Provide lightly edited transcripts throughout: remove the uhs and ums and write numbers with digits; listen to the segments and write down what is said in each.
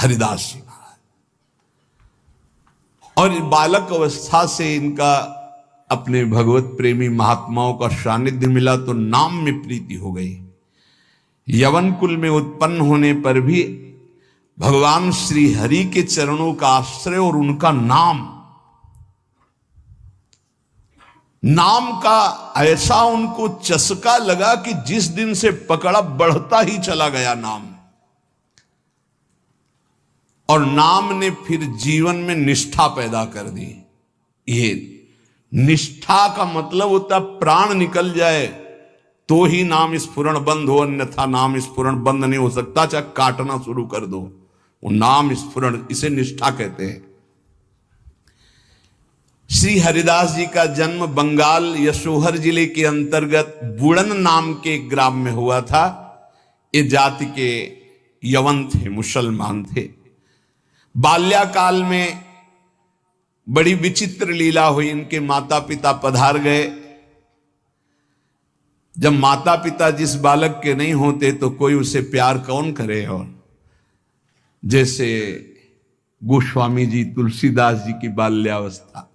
हरिदास जी महाराज। और बालक अवस्था से इनका अपने भगवत प्रेमी महात्माओं का सानिध्य मिला तो नाम में प्रीति हो गई। यवन कुल में उत्पन्न होने पर भी भगवान श्री हरि के चरणों का आश्रय और उनका नाम का ऐसा उनको चस्का लगा कि जिस दिन से पकड़ा बढ़ता ही चला गया नाम। और नाम ने फिर जीवन में निष्ठा पैदा कर दी। ये निष्ठा का मतलब होता प्राण निकल जाए तो ही नाम स्फुरण बंद हो, अन्यथा नाम स्फुरण बंद नहीं हो सकता। चाहे काटना शुरू कर दो, वो नाम स्फुरण, इसे निष्ठा कहते हैं। श्री हरिदास जी का जन्म बंगाल यशोहर जिले के अंतर्गत बुड़न नाम के ग्राम में हुआ था। ये जाति के यवन थे, मुसलमान थे। बाल्याकाल में बड़ी विचित्र लीला हुई। इनके माता पिता पधार गए। जब माता पिता जिस बालक के नहीं होते तो कोई उसे प्यार कौन करे। और जैसे गोस्वामी जी तुलसीदास जी की बाल्यावस्था,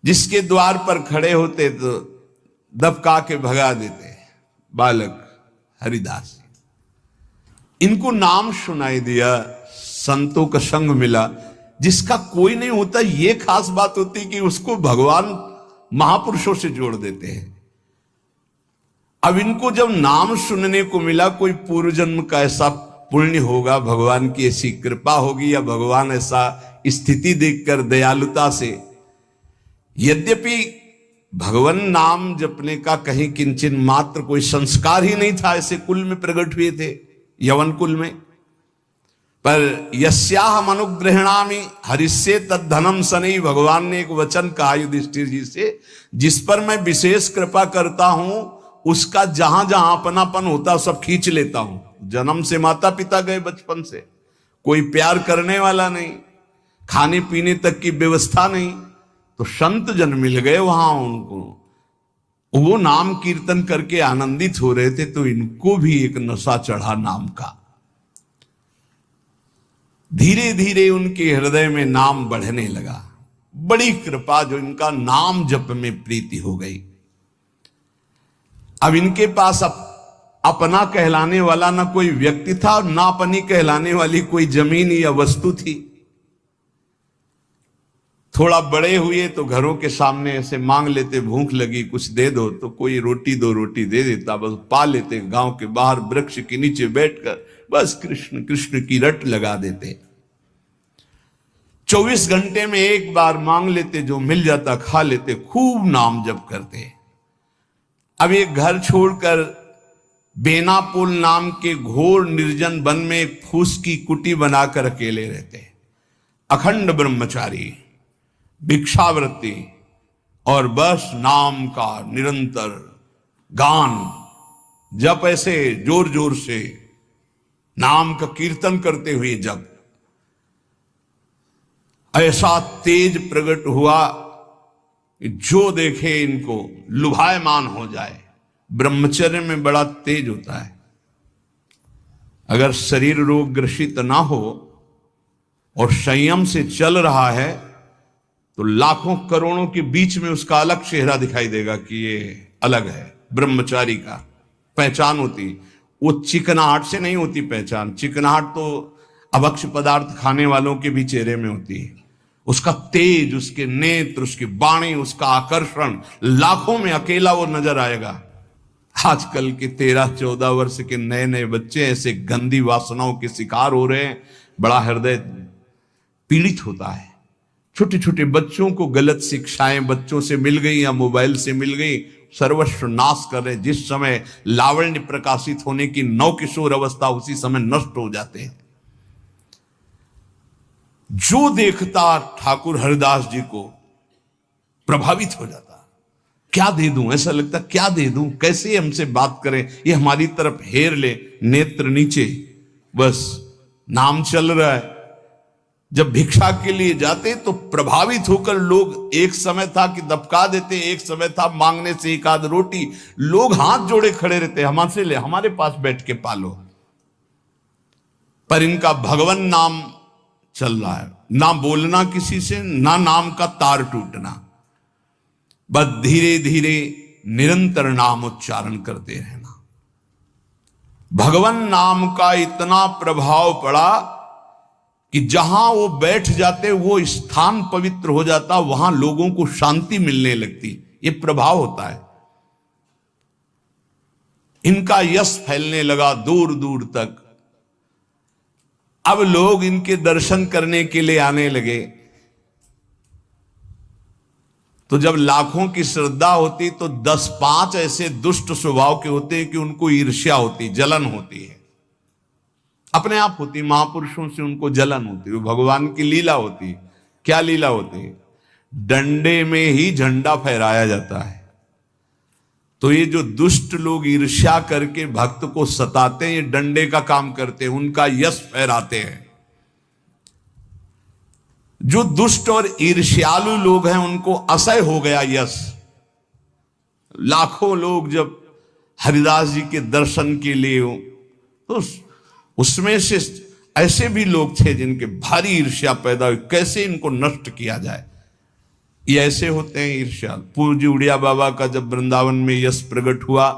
जिसके द्वार पर खड़े होते तो दबका के भगा देते, बालक हरिदास जी। इनको नाम सुनाई दिया, संतों का संग मिला, जिसका कोई नहीं होता। ये खास बात होती कि उसको भगवान महापुरुषों से जोड़ देते हैं। अब इनको जब नाम सुनने को मिला, कोई पूर्व जन्म का ऐसा पुण्य होगा, भगवान की ऐसी कृपा होगी, या भगवान ऐसा स्थिति देखकर दयालुता से, यद्यपि भगवान नाम जपने का कहीं किंचन मात्र कोई संस्कार ही नहीं था। ऐसे कुल में प्रकट हुए थे, यवन कुल में। पर यस्याहम अनुग्रहणामि हरिष्ये तद्धनम सनई, भगवान ने एक वचन कहा युधिष्ठिर जी से, जिस पर मैं विशेष कृपा करता हूं उसका जहां जहां अपनापन होता सब खींच लेता हूं। जन्म से माता पिता गए, बचपन से कोई प्यार करने वाला नहीं, खाने पीने तक की व्यवस्था नहीं, तो संत जन मिल गए वहां उनको। वो नाम कीर्तन करके आनंदित हो रहे थे, तो इनको भी एक नशा चढ़ा नाम का। धीरे धीरे उनके हृदय में नाम बढ़ने लगा। बड़ी कृपा जो इनका नाम जप में प्रीति हो गई। अब इनके पास अपना कहलाने वाला ना कोई व्यक्ति था और ना अपनी कहलाने वाली कोई जमीन या वस्तु थी। थोड़ा बड़े हुए तो घरों के सामने ऐसे मांग लेते, भूख लगी कुछ दे दो, तो कोई रोटी दो रोटी दे देता, बस पा लेते। गांव के बाहर वृक्ष के नीचे बैठकर बस कृष्ण कृष्ण की रट लगा देते। 24 घंटे में एक बार मांग लेते, जो मिल जाता खा लेते, खूब नाम जप करते। अब एक घर छोड़कर बेनापुल नाम के घोर निर्जन वन में एक फूस की कुटी बनाकर अकेले रहते। अखंड ब्रह्मचारी, भिक्षावृत्ति और बस नाम का निरंतर गान जप, ऐसे जोर जोर से नाम का कीर्तन करते हुए जब ऐसा तेज प्रकट हुआ जो देखे इनको लुभायमान हो जाए। ब्रह्मचर्य में बड़ा तेज होता है। अगर शरीर रोग ग्रसित ना हो और संयम से चल रहा है तो लाखों करोड़ों के बीच में उसका अलग चेहरा दिखाई देगा कि ये अलग है। ब्रह्मचारी का पहचान होती, वो चिकनाहट से नहीं होती पहचान। चिकनाहट तो अभक्ष पदार्थ खाने वालों के भी चेहरे में होती है। उसका तेज, उसके नेत्र, उसकी वाणी, उसका आकर्षण, लाखों में अकेला वो नजर आएगा। आजकल के 13-14 वर्ष के नए नए बच्चे ऐसे गंदी वासनाओं के शिकार हो रहे हैं, बड़ा हृदय पीड़ित होता है। छोटे छोटे बच्चों को गलत शिक्षाएं बच्चों से मिल गई या मोबाइल से मिल गई, सर्वस्व नाश कर रहे। जिस समय लावण्य प्रकाशित होने की नव किशोर अवस्था, उसी समय नष्ट हो जाते हैं। जो देखता ठाकुर हरिदास जी को प्रभावित हो जाता। क्या दे दूं, ऐसा लगता क्या दे दूं, कैसे हमसे बात करें, ये हमारी तरफ हेर ले, नेत्र नीचे, बस नाम चल रहा है। जब भिक्षा के लिए जाते तो प्रभावित होकर लोग, एक समय था कि दबका देते, एक समय था मांगने से एक आध रोटी, लोग हाथ जोड़े खड़े रहते, हमसे ले, हमारे पास बैठ के पालो। पर इनका भगवान नाम चल रहा है, ना बोलना किसी से, ना नाम का तार टूटना, बस धीरे धीरे निरंतर नाम उच्चारण करते रहना। भगवान नाम का इतना प्रभाव पड़ा कि जहां वो बैठ जाते वो स्थान पवित्र हो जाता, वहां लोगों को शांति मिलने लगती। ये प्रभाव होता है। इनका यश फैलने लगा दूर दूर तक। अब लोग इनके दर्शन करने के लिए आने लगे। तो जब लाखों की श्रद्धा होती तो 10-5 ऐसे दुष्ट स्वभाव के होते हैं कि उनको ईर्ष्या होती, जलन होती है, अपने आप होती। महापुरुषों से उनको जलन होती है। वो भगवान की लीला होती है। क्या लीला होती है? डंडे में ही झंडा फहराया जाता है। तो ये जो दुष्ट लोग ईर्ष्या करके भक्त को सताते हैं, ये डंडे का काम करते हैं, उनका यश फहराते हैं। जो दुष्ट और ईर्ष्यालु लोग हैं उनको असह्य हो गया यश। लाखों लोग जब हरिदास जी के दर्शन के लिए हो, तो उसमें से ऐसे भी लोग थे जिनके भारी ईर्ष्या पैदा हुई, कैसे इनको नष्ट किया जाए। ये ऐसे होते हैं ईर्ष्या। पूज्य उड़िया बाबा का जब वृंदावन में यश प्रकट हुआ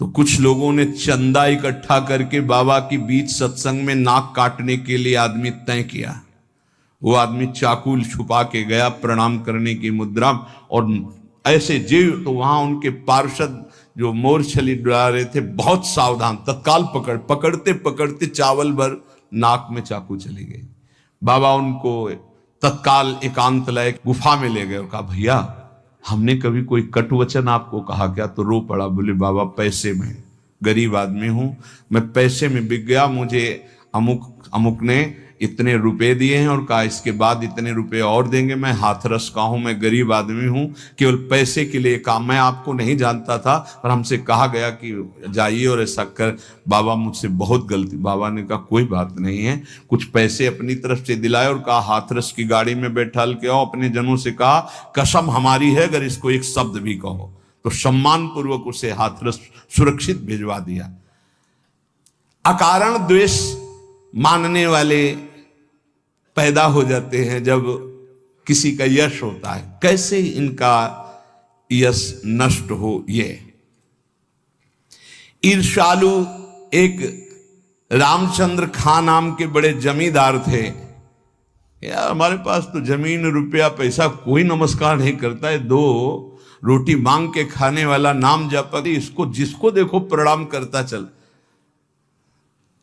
तो कुछ लोगों ने चंदा इकट्ठा करके बाबा की बीच सत्संग में नाक काटने के लिए आदमी तय किया। वो आदमी चाकू छुपा के गया प्रणाम करने की मुद्रा, और ऐसे जीव तो वहां उनके पार्षद जो मोरछली डरा रहे थे बहुत सावधान, तत्काल पकड़ते पकड़ते चावल भर नाक में चाकू चली गई। बाबा उनको तत्काल एकांत लायक गुफा में ले गए और कहा, भैया हमने कभी कोई कटु वचन आपको कहा क्या? तो रो पड़ा। बोले, बाबा पैसे में, गरीब आदमी हूं मैं, पैसे में बिक गया। मुझे अमुक ने इतने रुपए दिए हैं और कहा इसके बाद इतने रुपए और देंगे। मैं हाथरस का हूं, मैं गरीब आदमी हूं, केवल पैसे के लिए काम। मैं आपको नहीं जानता था पर हमसे कहा गया कि जाइए और ऐसा कर। बाबा मुझसे बहुत गलती। बाबा ने कहा कोई बात नहीं है, कुछ पैसे अपनी तरफ से दिलाए और कहा हाथरस की गाड़ी में बैठाल के आओ। अपने जनों से कहा कसम हमारी है अगर इसको एक शब्द भी कहो, तो सम्मान पूर्वक उसे हाथरस सुरक्षित भिजवा दिया। अकारण द्वेष मानने वाले पैदा हो जाते हैं जब किसी का यश होता है। कैसे इनका यश नष्ट हो? ये ईर्ष्यालु एक रामचंद्र खां नाम के बड़े जमींदार थे। यार हमारे पास तो जमीन रुपया पैसा कोई नमस्कार नहीं करता है, 2 रोटी मांग के खाने वाला नाम जपा, इसको जिसको देखो प्रणाम करता चल।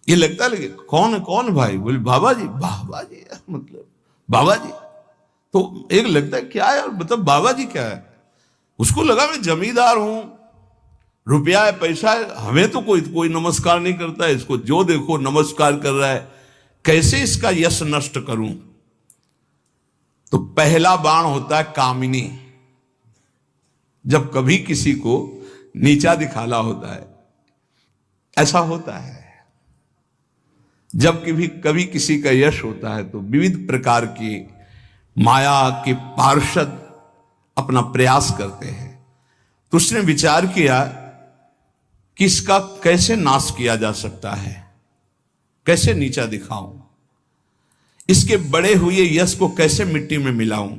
ये लगता है कौन भाई? बोले बाबा जी। बाबा जी मतलब बाबा जी तो एक लगता है क्या है, मतलब बाबा जी क्या है? उसको लगा मैं जमींदार हूं, रुपया है, पैसा है, हमें तो कोई नमस्कार नहीं करता है, इसको जो देखो नमस्कार कर रहा है, कैसे इसका यश नष्ट करूं? तो पहला बाण होता है कामिनी। जब कभी किसी को नीचा दिखाना होता है, ऐसा होता है। जब कभी किसी का यश होता है तो विविध प्रकार की माया के पार्षद अपना प्रयास करते हैं। तो उसने विचार किया कि इसका कैसे नाश किया जा सकता है, कैसे नीचा दिखाऊं, इसके बड़े हुए यश को कैसे मिट्टी में मिलाऊं।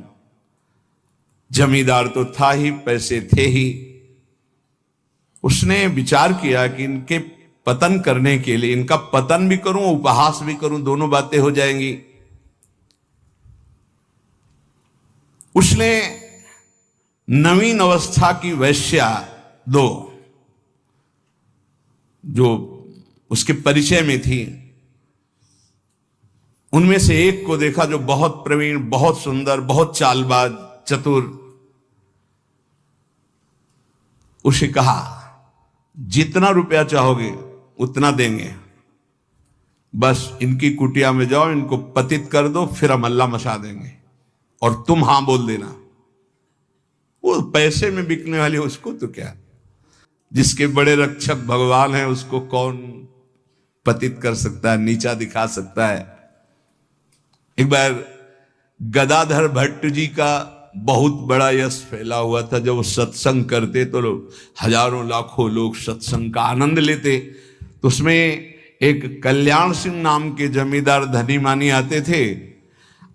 जमींदार तो था ही, पैसे थे ही। उसने विचार किया कि इनके पतन करने के लिए, इनका पतन भी करूं उपहास भी करूं, दोनों बातें हो जाएंगी। उसने नवीन अवस्था की वैश्या 2 जो उसके परिचय में थी, उनमें से एक को देखा जो बहुत प्रवीण, बहुत सुंदर, बहुत चालबाज, चतुर। उसे कहा जितना रुपया चाहोगे उतना देंगे, बस इनकी कुटिया में जाओ, इनको पतित कर दो, फिर हम अल्लाह मचा देंगे और तुम हां बोल देना। वो पैसे में बिकने वाली उसको तो क्या, जिसके बड़े रक्षक भगवान है उसको कौन पतित कर सकता है, नीचा दिखा सकता है। एक बार गदाधर भट्ट जी का बहुत बड़ा यश फैला हुआ था। जब वो सत्संग करते तो लोग हजारों लाखों लोग सत्संग का आनंद लेते। तो उसमें एक कल्याण सिंह नाम के जमींदार धनी मानी आते थे।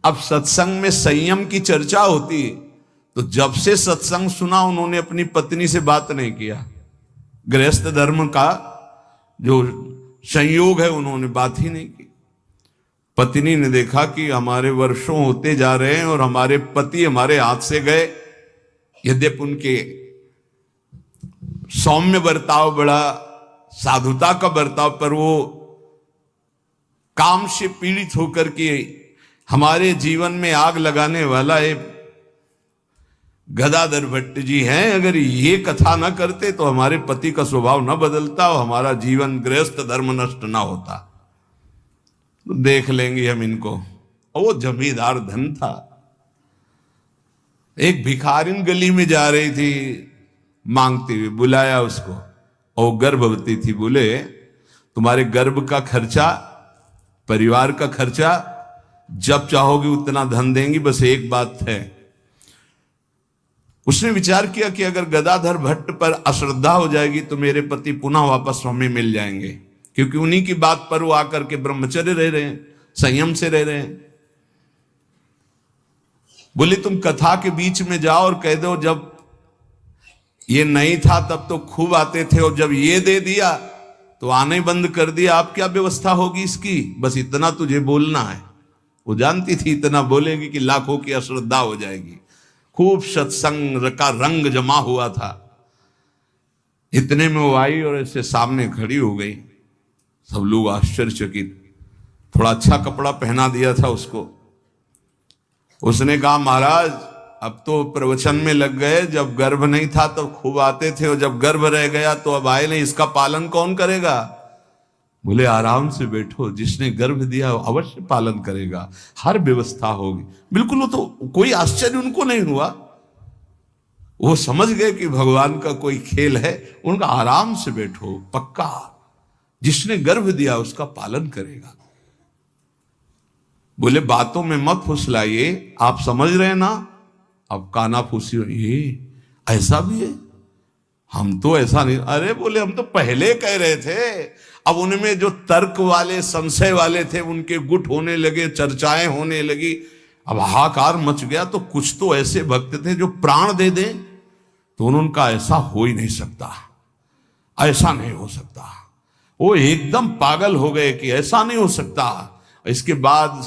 अब सत्संग में संयम की चर्चा होती, तो जब से सत्संग सुना उन्होंने अपनी पत्नी से बात नहीं किया। गृहस्थ धर्म का जो संयोग है उन्होंने बात ही नहीं की। पत्नी ने देखा कि हमारे वर्षों होते जा रहे हैं और हमारे पति हमारे हाथ से गए। यद्यपि उनके सौम्य बर्ताव, बड़ा साधुता का बर्ताव, पर वो काम से पीड़ित होकर के हमारे जीवन में आग लगाने वाला एक गदाधर भट्ट जी हैं। अगर ये कथा ना करते तो हमारे पति का स्वभाव न बदलता और हमारा जीवन गृहस्थ धर्म नष्ट ना होता। तो देख लेंगे हम इनको। और वो जमींदार धन था। एक भिखारिन गली में जा रही थी मांगती हुई, बुलाया उसको, और गर्भवती थी। बोले तुम्हारे गर्भ का खर्चा, परिवार का खर्चा जब चाहोगे उतना धन देंगी, बस एक बात है। उसने विचार किया कि अगर गदाधर भट्ट पर अश्रद्धा हो जाएगी तो मेरे पति पुनः वापस हमें मिल जाएंगे, क्योंकि उन्हीं की बात पर वो आकर के ब्रह्मचर्य रह रहे हैं, संयम से रह रहे हैं। बोले तुम कथा के बीच में जाओ और कह दो जब ये नहीं था तब तो खूब आते थे और जब ये दे दिया तो आने बंद कर दिया, आप क्या व्यवस्था होगी इसकी, बस इतना तुझे बोलना है। वो जानती थी इतना बोलेगी कि लाखों की अश्रद्धा हो जाएगी। खूब सत्संग का रंग जमा हुआ था। इतने में वो आई और ऐसे सामने खड़ी हो गई। सब लोग आश्चर्यचकित। थोड़ा अच्छा कपड़ा पहना दिया था उसको। उसने कहा महाराज अब तो प्रवचन में लग गए, जब गर्भ नहीं था तो खूब आते थे और जब गर्भ रह गया तो अब आए नहीं, इसका पालन कौन करेगा। बोले आराम से बैठो, जिसने गर्भ दिया अवश्य पालन करेगा, हर व्यवस्था होगी। बिल्कुल, वो तो कोई आश्चर्य उनको नहीं हुआ। वो समझ गए कि भगवान का कोई खेल है। उनका आराम से बैठो, पक्का जिसने गर्भ दिया उसका पालन करेगा। बोले बातों में मत फुसलाइए, आप समझ रहे हैं ना। अब काना फूसी, ये ऐसा भी है, हम तो ऐसा नहीं। अरे बोले हम तो पहले कह रहे थे। अब उनमें जो तर्क वाले, संशय वाले थे उनके गुट होने लगे, चर्चाएं होने लगी, अब हाहाकार मच गया। तो कुछ तो ऐसे भक्त थे जो प्राण दे दें तो उनका ऐसा हो ही नहीं सकता, ऐसा नहीं हो सकता। वो एकदम पागल हो गए कि ऐसा नहीं हो सकता। इसके बाद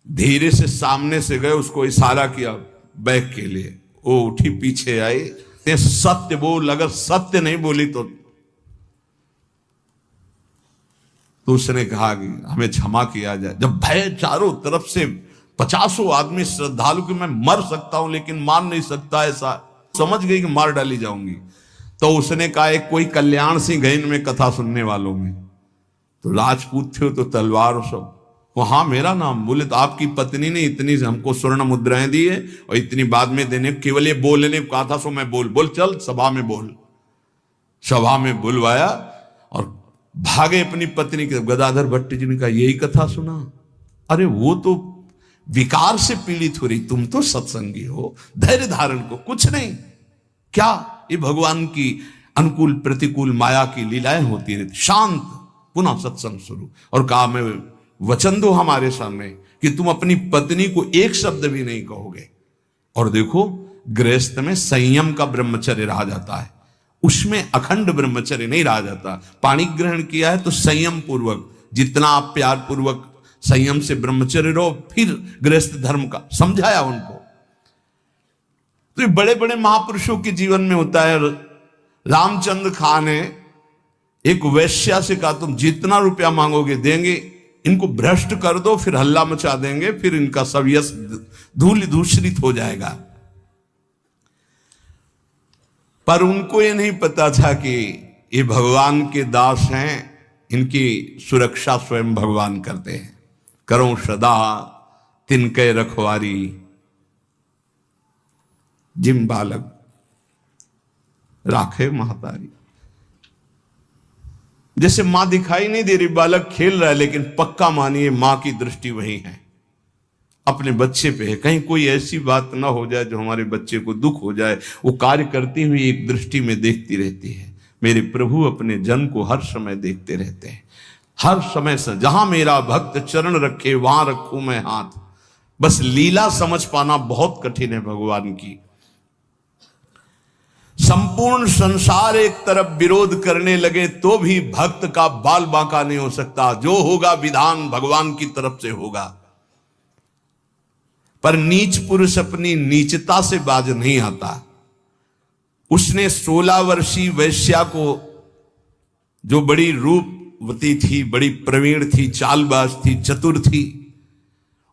धीरे से सामने से गए, उसको इशारा किया बैग के लिए। वो उठी, पीछे आई, सत्य बोल, अगर सत्य नहीं बोली तो उसने कहा कि हमें क्षमा किया जाए। जब भय चारों तरफ से 50 आदमी श्रद्धालु कि मैं मर सकता हूं लेकिन मार नहीं सकता, ऐसा समझ गई कि मार डाली जाऊंगी। तो उसने कहा एक कोई कल्याण सिंह गए इनमें कथा सुनने वालों में, तो राजपूत थे तो तलवार सब, वहां मेरा नाम। बोले तो आपकी पत्नी ने इतनी हमको स्वर्ण मुद्राएं दी है और इतनी बाद में देने, केवल ये बोलने को कहा था, सो मैं बोल चल सभा में बोल। सभा में बुलवाया और भागे अपनी पत्नी के। गदाधर भट्ट जी ने कहा यही कथा सुना। अरे वो तो विकार से पीड़ित हो रही, तुम तो सत्संगी हो, धैर्य धारण को कुछ नहीं। क्या ये भगवान की अनुकूल प्रतिकूल माया की लीलाएं होती रहती। शांत, पुनः सत्संग शुरू। और कहा मैं वचन दो हमारे सामने कि तुम अपनी पत्नी को एक शब्द भी नहीं कहोगे। और देखो गृहस्थ में संयम का ब्रह्मचर्य रहा जाता है, उसमें अखंड ब्रह्मचर्य नहीं रहा जाता। पाणी ग्रहण किया है तो संयम पूर्वक, जितना आप प्यार पूर्वक संयम से ब्रह्मचर्य रहो, फिर गृहस्थ धर्म का समझाया उनको। तो ये बड़े बड़े महापुरुषों के जीवन में होता है। रामचंद्र खान ने एक वैश्या से कहा तुम जितना रुपया मांगोगे देंगे, इनको भ्रष्ट कर दो, फिर हल्ला मचा देंगे, फिर इनका सब यश धूल दूषित हो जाएगा। पर उनको ये नहीं पता था कि ये भगवान के दास हैं, इनकी सुरक्षा स्वयं भगवान करते हैं। करो सदा तिनके रखवारी, जिम बालक राखे महतारी। जैसे मां दिखाई नहीं दे रही, बालक खेल रहा है, लेकिन पक्का मानिए मां की दृष्टि वही है, अपने बच्चे पे है। कहीं कोई ऐसी बात ना हो जाए जो हमारे बच्चे को दुख हो जाए, वो कार्य करती हुई एक दृष्टि में देखती रहती है। मेरे प्रभु अपने जन को हर समय देखते रहते हैं, हर समय से। जहां मेरा भक्त चरण रखे वहां रखूं मैं हाथ। बस लीला समझ पाना बहुत कठिन है भगवान की। संपूर्ण संसार एक तरफ विरोध करने लगे तो भी भक्त का बाल बांका नहीं हो सकता। जो होगा विधान भगवान की तरफ से होगा। पर नीच पुरुष अपनी नीचता से बाज नहीं आता। उसने 16 वर्षीय वैश्या को, जो बड़ी रूपवती थी, बड़ी प्रवीण थी, चालबाज थी, चतुर थी,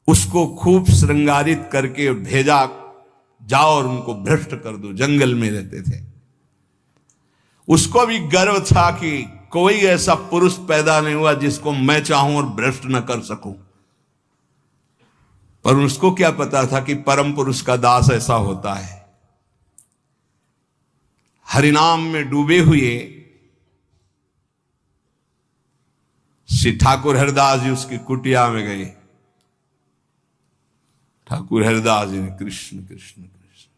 उसको खूब श्रृंगारित करके भेजा, जाओ और उनको भ्रष्ट कर दो। जंगल में रहते थे। उसको भी गर्व था कि कोई ऐसा पुरुष पैदा नहीं हुआ जिसको मैं चाहूं और भ्रष्ट न कर सकूं। पर उसको क्या पता था कि परम पुरुष का दास ऐसा होता है। हरिनाम में डूबे हुए श्री ठाकुर हरिदास जी उसकी कुटिया में गए। ठाकुर हरिदास जी ने कृष्ण कृष्ण कृष्ण,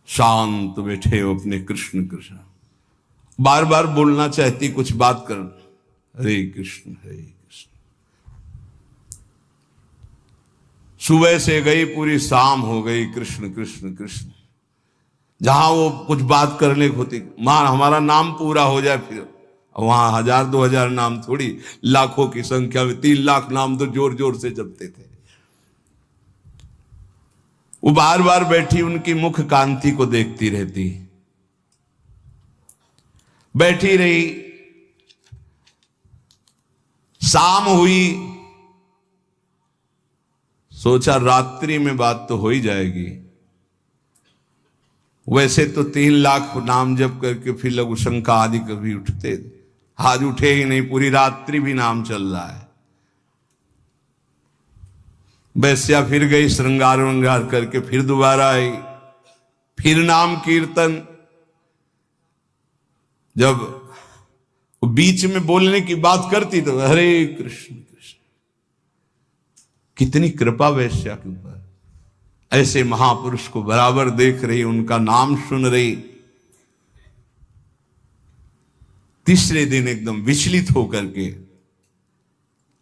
शांत बैठे हो अपने कृष्ण कृष्ण, बार बार बोलना चाहती, कुछ बात कर, हरे कृष्ण हरे कृष्ण। सुबह से गई, पूरी शाम हो गई, कृष्ण कृष्ण कृष्ण। जहां वो कुछ बात करने को होती, मां हमारा नाम पूरा हो जाए, फिर वहां 1000-2000 नाम थोड़ी, लाखों की संख्या में 3 लाख नाम तो जोर जोर से जपते थे। वो बार बार बैठी उनकी मुख कांति को देखती रहती, बैठी रही। शाम हुई, सोचा रात्रि में बात तो हो ही जाएगी। वैसे तो 3 लाख नाम जप करके फिर लघु शंका आदि कभी उठते, आज उठे ही नहीं, पूरी रात्रि भी नाम चल रहा है। वैश्या फिर गई, श्रृंगार वंगार करके फिर दोबारा आई, फिर नाम कीर्तन। जब बीच में बोलने की बात करती तो हरे कृष्ण कृष्ण। कितनी कृपा वैश्या के ऊपर। ऐसे महापुरुष को बराबर देख रही, उनका नाम सुन रही। तीसरे दिन एकदम विचलित होकर के,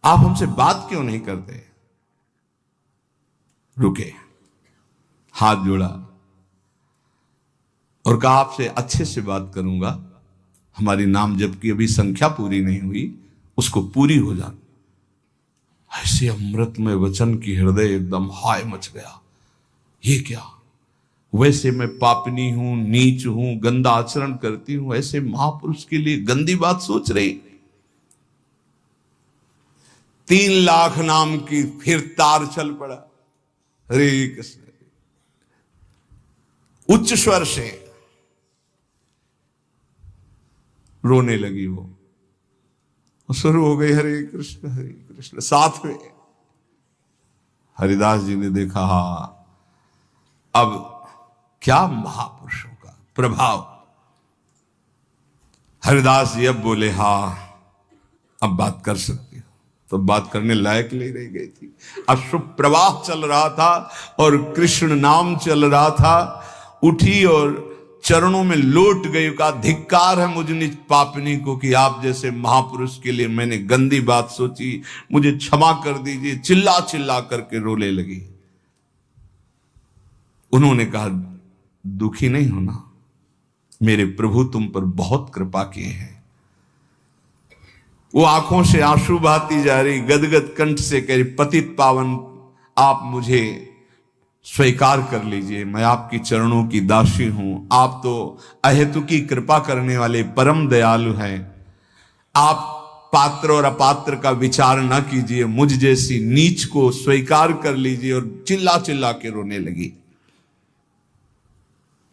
आप हमसे बात क्यों नहीं करते? रुके, हाथ जोड़ा और कहा आपसे अच्छे से बात करूंगा, हमारी नाम जप की अभी संख्या पूरी नहीं हुई, उसको पूरी हो जाए। ऐसे अमृतमय वचन की हृदय एकदम हाय मच गया। ये क्या? वैसे मैं पापनी हूं, नीच हूं, गंदा आचरण करती हूं, ऐसे महापुरुष के लिए गंदी बात सोच रही। 3 लाख नाम की फिर तार चल पड़ा, हरे कृष्ण। उच्च स्वर से रोने लगी वो, शुरू हो गई हरे कृष्ण हरे कृष्ण। साथ में हरिदास जी ने देखा, हा अब क्या महापुरुषों का प्रभाव। हरिदास जी अब बोले, हाँ अब बात कर सकती हो। तो बात करने लायक नहीं रह गई थी। अश्रु प्रवाह चल रहा था और कृष्ण नाम चल रहा था। उठी और चरणों में लौट गई, का धिक्कार है मुझ निज पापनी को कि आप जैसे महापुरुष के लिए मैंने गंदी बात सोची, मुझे क्षमा कर दीजिए। चिल्ला चिल्ला करके रोने लगी। उन्होंने कहा, दुखी नहीं होना, मेरे प्रभु तुम पर बहुत कृपा किए हैं। वो आंखों से आंसू बहाती जा रही, गदगद कंठ से कह रही, पतित पावन आप मुझे स्वीकार कर लीजिए, मैं आपकी चरणों की दासी हूं। आप तो अहेतुकी कृपा करने वाले परम दयालु हैं। आप पात्र और अपात्र का विचार न कीजिए, मुझ जैसी नीच को स्वीकार कर लीजिए। और चिल्ला चिल्ला के रोने लगी।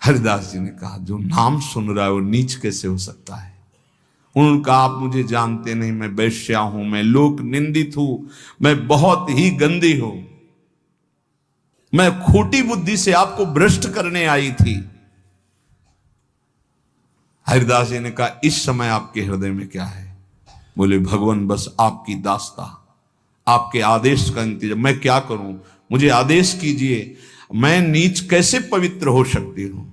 हरिदास जी ने कहा, जो नाम सुन रहा है वो नीच कैसे हो सकता है? उन्होंने कहा, आप मुझे जानते नहीं, मैं वैश्या हूं, मैं लोक निंदित हूं, मैं बहुत ही गंदी हूं, मैं खोटी बुद्धि से आपको भ्रष्ट करने आई थी। हरिदास जी ने कहा, इस समय आपके हृदय में क्या है? बोले, भगवान बस आपकी दास्ता, आपके आदेश का इंतजार। मैं क्या करूं? मुझे आदेश कीजिए। मैं नीच कैसे पवित्र हो सकती हूं?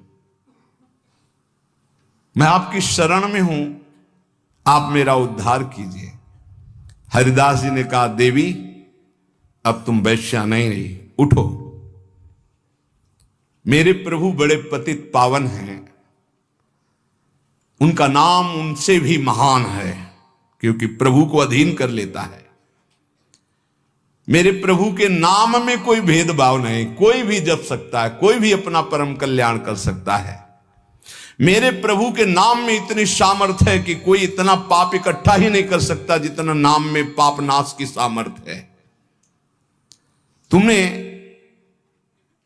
मैं आपकी शरण में हूं, आप मेरा उद्धार कीजिए। हरिदास जी ने कहा, देवी अब तुम वैश्या नहीं रही, उठो। मेरे प्रभु बड़े पतित पावन हैं, उनका नाम उनसे भी महान है, क्योंकि प्रभु को अधीन कर लेता है। मेरे प्रभु के नाम में कोई भेदभाव नहीं, कोई भी जप सकता है, कोई भी अपना परम कल्याण कर सकता है। मेरे प्रभु के नाम में इतनी सामर्थ्य है कि कोई इतना पाप इकट्ठा ही नहीं कर सकता जितना नाम में पाप नाश की सामर्थ्य है। तुमने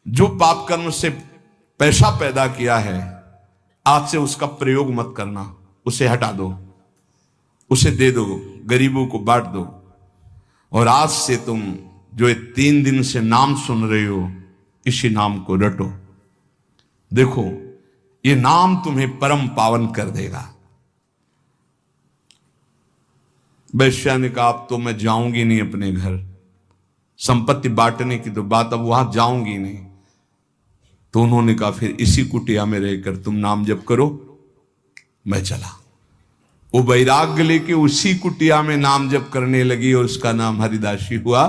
जो पाप कर्म से पैसा पैदा किया है, आज से उसका प्रयोग मत करना, उसे हटा दो, उसे दे दो, गरीबों को बांट दो। और आज से तुम जो 3 दिन से नाम सुन रहे हो, इसी नाम को रटो। देखो, ये नाम तुम्हें परम पावन कर देगा। वैश्या ने कहा, अब तो मैं जाऊंगी नहीं अपने घर, संपत्ति बांटने की तो बात, अब वहां जाऊंगी नहीं। तो उन्होंने कहा, फिर इसी कुटिया में रहकर तुम नाम जप करो, मैं चला। वो वैराग्य लेके उसी कुटिया में नाम जप करने लगी और उसका नाम हरिदासी हुआ।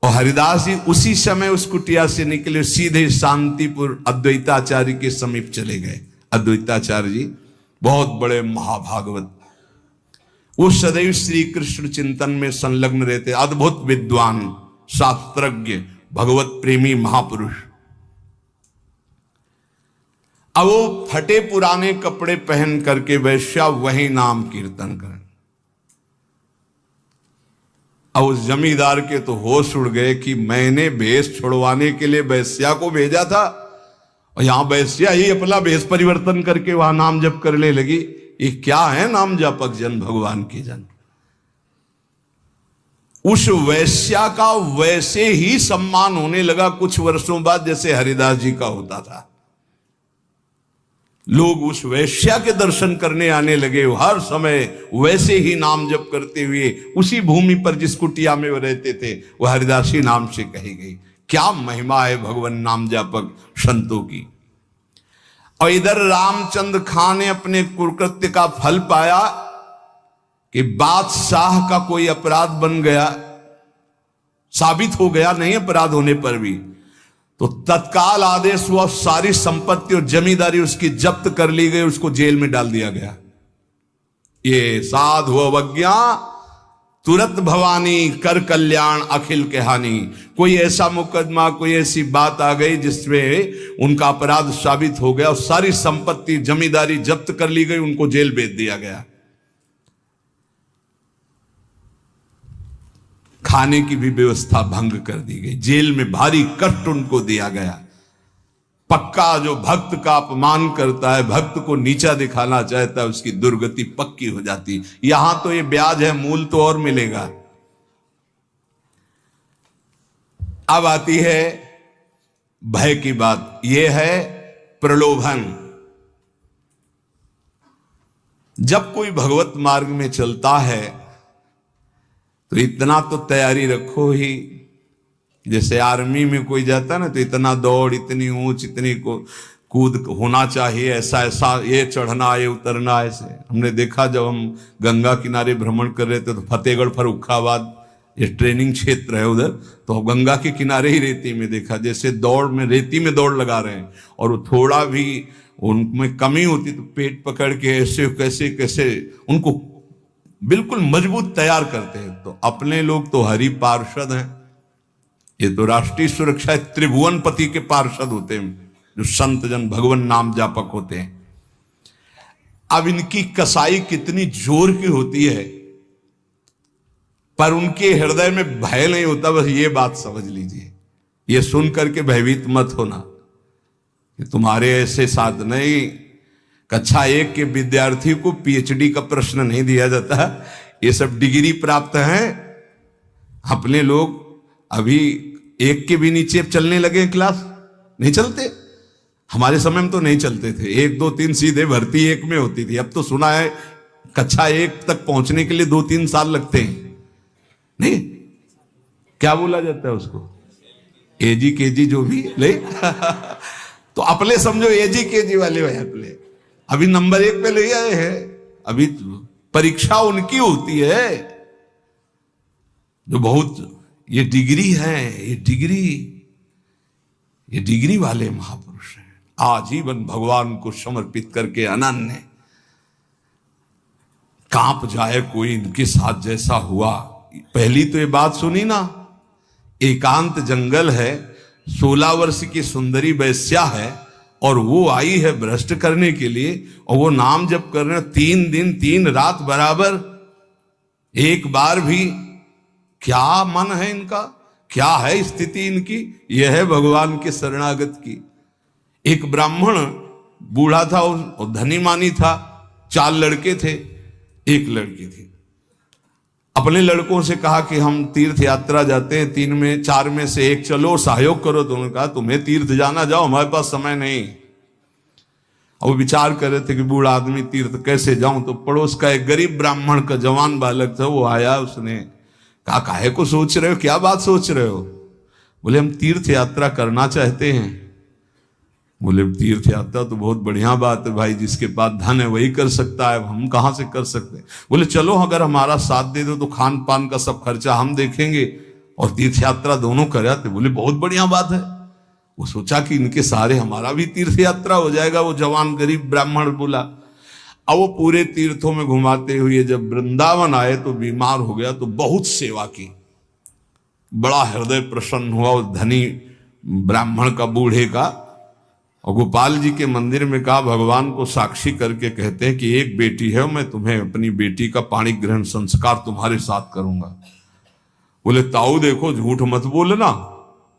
और हरिदास जी उसी समय उस कुटिया से निकले, सीधे शांतिपुर अद्वैताचार्य के समीप चले गए। अद्वैताचार्य जी बहुत बड़े महाभागवत, वो सदैव श्री कृष्ण चिंतन में संलग्न रहते, अद्भुत विद्वान, शास्त्रज्ञ, भगवत प्रेमी महापुरुष। अब वो फटे पुराने कपड़े पहन करके वैश्या वही नाम कीर्तन करें। अब उस जमींदार के तो होश उड़ गए कि मैंने भेष छुड़वाने के लिए वैश्या को भेजा था और यहां वैश्या ही अपना भेष परिवर्तन करके वहां नाम जप करने लगी। ये क्या है नाम जापक जन, भगवान के जन। उस वैश्या का वैसे ही सम्मान होने लगा कुछ वर्षों बाद जैसे हरिदास जी का होता था। लोग उस वैश्या के दर्शन करने आने लगे, हर समय वैसे ही नाम जप करते हुए उसी भूमि पर जिस कुटिया में वो रहते थे वह हरिदासी नाम से कही गई। क्या महिमा है भगवान नाम जापक संतों की। और इधर रामचंद्र खां ने अपने कुकृत्य का फल पाया कि बादशाह का कोई अपराध बन गया, साबित हो गया, नहीं अपराध होने पर भी, तो तत्काल आदेश हुआ, सारी संपत्ति और जमींदारी उसकी जब्त कर ली गई, उसको जेल में डाल दिया गया। ये साधु अवज्ञा तुरंत भवानी, कर कल्याण अखिल के हानि। कोई ऐसा मुकदमा, कोई ऐसी बात आ गई जिसमें उनका अपराध साबित हो गया और सारी संपत्ति जमींदारी जब्त कर ली गई, उनको जेल भेज दिया गया। खाने की भी व्यवस्था भंग कर दी गई, जेल में भारी कष्ट उनको दिया गया। पक्का जो भक्त का अपमान करता है, भक्त को नीचा दिखाना चाहता है, उसकी दुर्गति पक्की हो जाती। यहां तो ये ब्याज है, मूल तो और मिलेगा। अब आती है भय की बात, यह है प्रलोभन। जब कोई भगवत मार्ग में चलता है तो इतना तो तैयारी रखो ही, जैसे आर्मी में कोई जाता ना तो इतना दौड़, इतनी ऊंच, इतनी को कूद होना चाहिए, ऐसा ऐसा, ये चढ़ना, ये उतरना। ऐसे हमने देखा जब हम गंगा किनारे भ्रमण कर रहे थे तो फतेहगढ़ फर्रुखाबाद ये ट्रेनिंग क्षेत्र है उधर, तो गंगा के किनारे ही रेती में देखा, जैसे दौड़ में रेती में दौड़ लगा रहे हैं और वो थोड़ा भी उनमें कमी होती तो पेट पकड़ के ऐसे कैसे कैसे उनको बिल्कुल मजबूत तैयार करते हैं। तो अपने लोग तो हरि पार्षद हैं, ये तो राष्ट्रीय सुरक्षा त्रिभुवनपति के पार्षद होते हैं, जो संत जन भगवान नाम जापक होते हैं। अब इनकी कसाई कितनी जोर की होती है, पर उनके हृदय में भय नहीं होता, बस ये बात समझ लीजिए। ये सुन करके भयभीत मत होना कि तुम्हारे ऐसे साथ नहीं। कक्षा 1 के विद्यार्थी को पीएचडी का प्रश्न नहीं दिया जाता, ये सब डिग्री प्राप्त हैं। अपने लोग अभी 1 के भी नीचे चलने लगे, क्लास नहीं चलते। हमारे समय में तो नहीं चलते थे, 1 2 3 सीधे भर्ती 1 में होती थी। अब तो सुना है कक्षा 1 तक पहुंचने के लिए 2-3 साल लगते हैं। नहीं, क्या बोला जाता है उसको, एजी केजी जो भी नहीं तो अपने समझो एजी केजी वाले भाई अपने। अभी नंबर 1 पे ले आए हैं, अभी परीक्षा उनकी होती है जो बहुत ये डिग्री है, ये डिग्री वाले महापुरुष हैं, आजीवन भगवान को समर्पित करके अनन्य। कांप जाए कोई इनके साथ जैसा हुआ। पहली तो ये बात सुनी ना, एकांत जंगल है, 16 वर्ष की सुंदरी वैश्या है और वो आई है भ्रष्ट करने के लिए, और वो नाम जप कर रहे 3 दिन 3 रात बराबर, एक बार भी। क्या मन है इनका, क्या है स्थिति इनकी? यह है भगवान के शरणागत की। एक ब्राह्मण बूढ़ा था और धनी मानी था, 4 लड़के थे, एक लड़की थी। अपने लड़कों से कहा कि हम तीर्थ यात्रा जाते हैं, 3 में 4 में से एक चलो, सहयोग करो। तो उन्होंने कहा तुम्हें तीर्थ जाना, जाओ, हमारे पास समय नहीं। और वो विचार कर रहे थे कि बूढ़ा आदमी तीर्थ कैसे जाऊं। तो पड़ोस का एक गरीब ब्राह्मण का जवान बालक था, वो आया, उसने कहा काहे को सोच रहे हो, क्या बात सोच रहे हो? बोले हम तीर्थ यात्रा करना चाहते हैं। बोले तीर्थ यात्रा तो बहुत बढ़िया बात है भाई, जिसके पास धन है वही कर सकता है, हम कहां से कर सकते हैं। बोले चलो अगर हमारा साथ दे दो तो खान पान का सब खर्चा हम देखेंगे और तीर्थ यात्रा दोनों कराते। बोले बहुत बढ़िया बात है। वो सोचा कि इनके सारे हमारा भी तीर्थ यात्रा हो जाएगा। वो जवान गरीब ब्राह्मण बोला। अब वो पूरे तीर्थों में घुमाते हुए जब वृंदावन आए तो बीमार हो गया, तो बहुत सेवा की, बड़ा हृदय प्रसन्न हुआ उस धनी ब्राह्मण का, बूढ़े का। और गोपाल जी के मंदिर में कहा भगवान को साक्षी करके कहते हैं कि एक बेटी है, मैं तुम्हें अपनी बेटी का पाणी ग्रहण संस्कार तुम्हारे साथ करूंगा। बोले ताऊ देखो झूठ मत बोलना,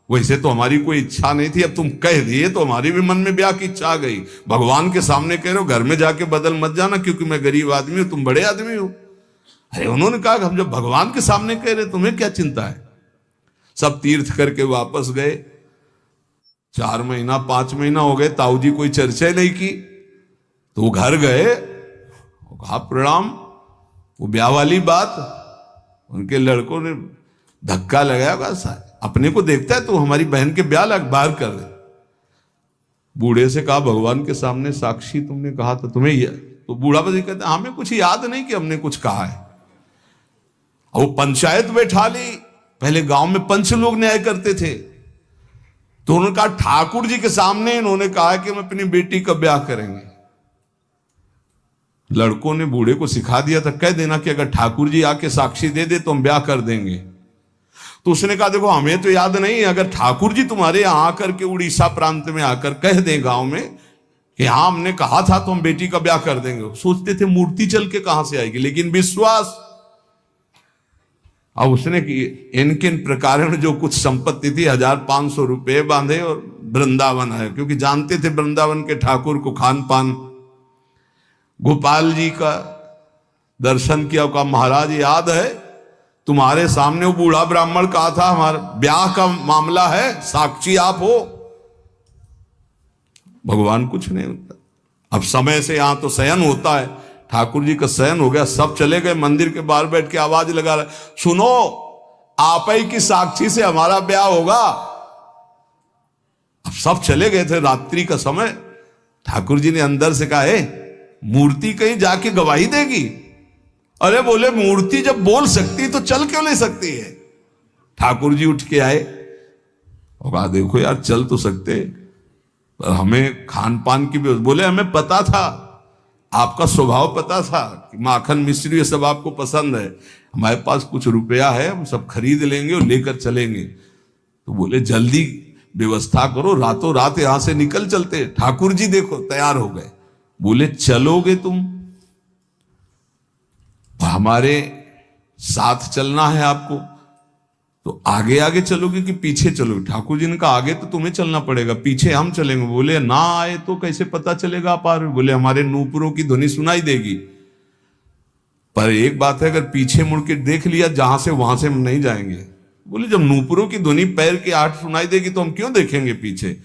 वैसे तो हमारी कोई इच्छा नहीं थी, अब तुम कह दिए तो हमारी भी मन में ब्याह की इच्छा आ गई। भगवान के सामने कह रहे हो, घर में जाके बदल मत जाना, क्योंकि मैं गरीब आदमी हूं, तुम बड़े आदमी हो। अरे उन्होंने कहा हम जब भगवान के सामने कह रहे तुम्हें क्या चिंता है। सब तीर्थ करके वापस गए। 4 महीना 5 महीना हो गए, ताऊ जी कोई चर्चा नहीं की। तो वो घर गए, कहा प्रणाम। वो ब्याह वाली बात, उनके लड़कों ने धक्का लगाया, बस अपने को देखता है तो हमारी बहन के ब्याह लग बाहर कर दे। बूढ़े से कहा भगवान के सामने साक्षी तुमने कहा था तुम्हें, तो बूढ़ा बस कहता हमें कुछ याद नहीं कि हमने कुछ कहा है। और वो पंचायत बैठा ली। पहले गांव में पंच लोग न्याय करते थे, तो उन्होंने कहा ठाकुर जी के सामने इन्होंने कहा कि हम अपनी बेटी का ब्याह करेंगे। लड़कों ने बूढ़े को सिखा दिया था, कह देना कि अगर ठाकुर जी आके साक्षी दे दे तो हम ब्याह कर देंगे। तो उसने कहा देखो हमें तो याद नहीं, अगर ठाकुर जी तुम्हारे यहां आकर के उड़ीसा प्रांत में आकर कह दें गांव में कि हाँ हमने कहा था तो हम बेटी का ब्याह कर देंगे। सोचते थे मूर्ति चल के कहां से आएगी, लेकिन विश्वास। अब उसने कि इनके प्रकार जो कुछ संपत्ति थी 1500 रुपए बांधे और वृंदावन आए, क्योंकि जानते थे वृंदावन के ठाकुर को खान पान। गोपाल जी का दर्शन किया, कहा महाराज याद है तुम्हारे सामने वो बूढ़ा ब्राह्मण कहा था हमारा ब्याह का मामला है, साक्षी आप हो। भगवान कुछ नहीं होता। अब समय से यहां तो शयन होता है, ठाकुर जी का शयन हो गया, सब चले गए। मंदिर के बाहर बैठ के आवाज लगा रहा, सुनो आप ही की साक्षी से हमारा ब्याह होगा। अब सब चले गए थे, रात्रि का समय। ठाकुर जी ने अंदर से कहा मूर्ति कहीं जाके गवाही देगी? अरे बोले मूर्ति जब बोल सकती तो चल क्यों नहीं सकती है? ठाकुर जी उठ के आए और कहा देखो यार चल तो सकते, पर हमें खान पान की भी। बोले हमें पता था, आपका स्वभाव पता था कि माखन मिश्री ये सब आपको पसंद है, हमारे पास कुछ रुपया है, हम सब खरीद लेंगे और लेकर चलेंगे। तो बोले जल्दी व्यवस्था करो, रातों रात यहां से निकल चलते। ठाकुर जी देखो तैयार हो गए। बोले चलोगे तुम, हमारे साथ चलना है आपको, तो आगे आगे चलोगे कि पीछे चलोगे? ठाकुर जी ने कहा आगे तो तुम्हें चलना पड़ेगा, पीछे हम चलेंगे। बोले ना आए तो कैसे पता चलेगा आप आ रहे हो? बोले हमारे नूपुरों की ध्वनि सुनाई देगी, पर एक बात है अगर पीछे मुड़ के देख लिया जहां से वहां से हम नहीं जाएंगे। बोले जब नूपुरों की ध्वनि पैर की आहट सुनाई देगी तो हम क्यों देखेंगे पीछे?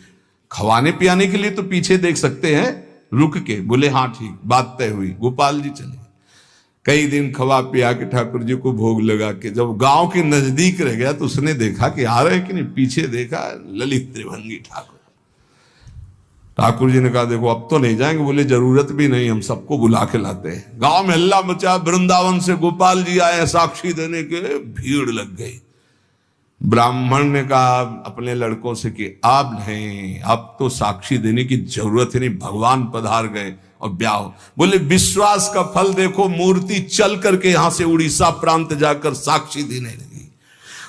खवाने पियाने के लिए तो पीछे देख सकते हैं रुक के। बोले हाँ ठीक, बात तय हुई। गोपाल जी चले। कई दिन खवा पिया के ठाकुर जी को भोग लगा के जब गांव के नजदीक रह गया तो उसने देखा कि आ रहे कि नहीं, पीछे देखा ललित त्रिभंगी ठाकुर। ठाकुर जी ने कहा देखो अब तो नहीं जाएंगे। बोले जरूरत भी नहीं, हम सबको बुला के लाते हैं। गांव में हल्ला मचा, वृंदावन से गोपाल जी आए साक्षी देने के, भीड़ लग गई। ब्राह्मण ने कहा अपने लड़कों से कि आप नहीं, अब तो साक्षी देने की जरूरत ही नहीं, भगवान पधार गए और ब्याह हो। बोले विश्वास का फल देखो, मूर्ति चल करके यहां से उड़ीसा प्रांत जाकर साक्षी देने लगी।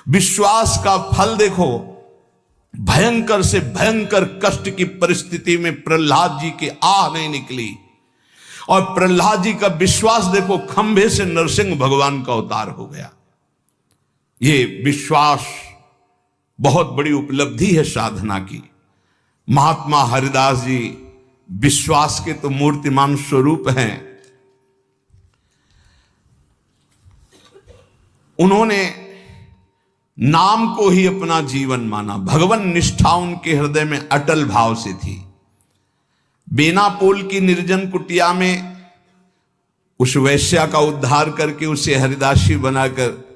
विश्वास का फल देखो, भयंकर से भयंकर कष्ट की परिस्थिति में प्रहलाद जी की आह नहीं निकली, और प्रहलाद जी का विश्वास देखो, खंभे से नरसिंह भगवान का अवतार हो गया। ये विश्वास बहुत बड़ी उपलब्धि है साधना की। महात्मा हरिदास जी विश्वास के तो मूर्तिमान स्वरूप हैं। उन्होंने नाम को ही अपना जीवन माना, भगवान निष्ठा उनके हृदय में अटल भाव से थी। बेनापोल की निर्जन कुटिया में उस वैश्या का उद्धार करके उसे हरिदासी बनाकर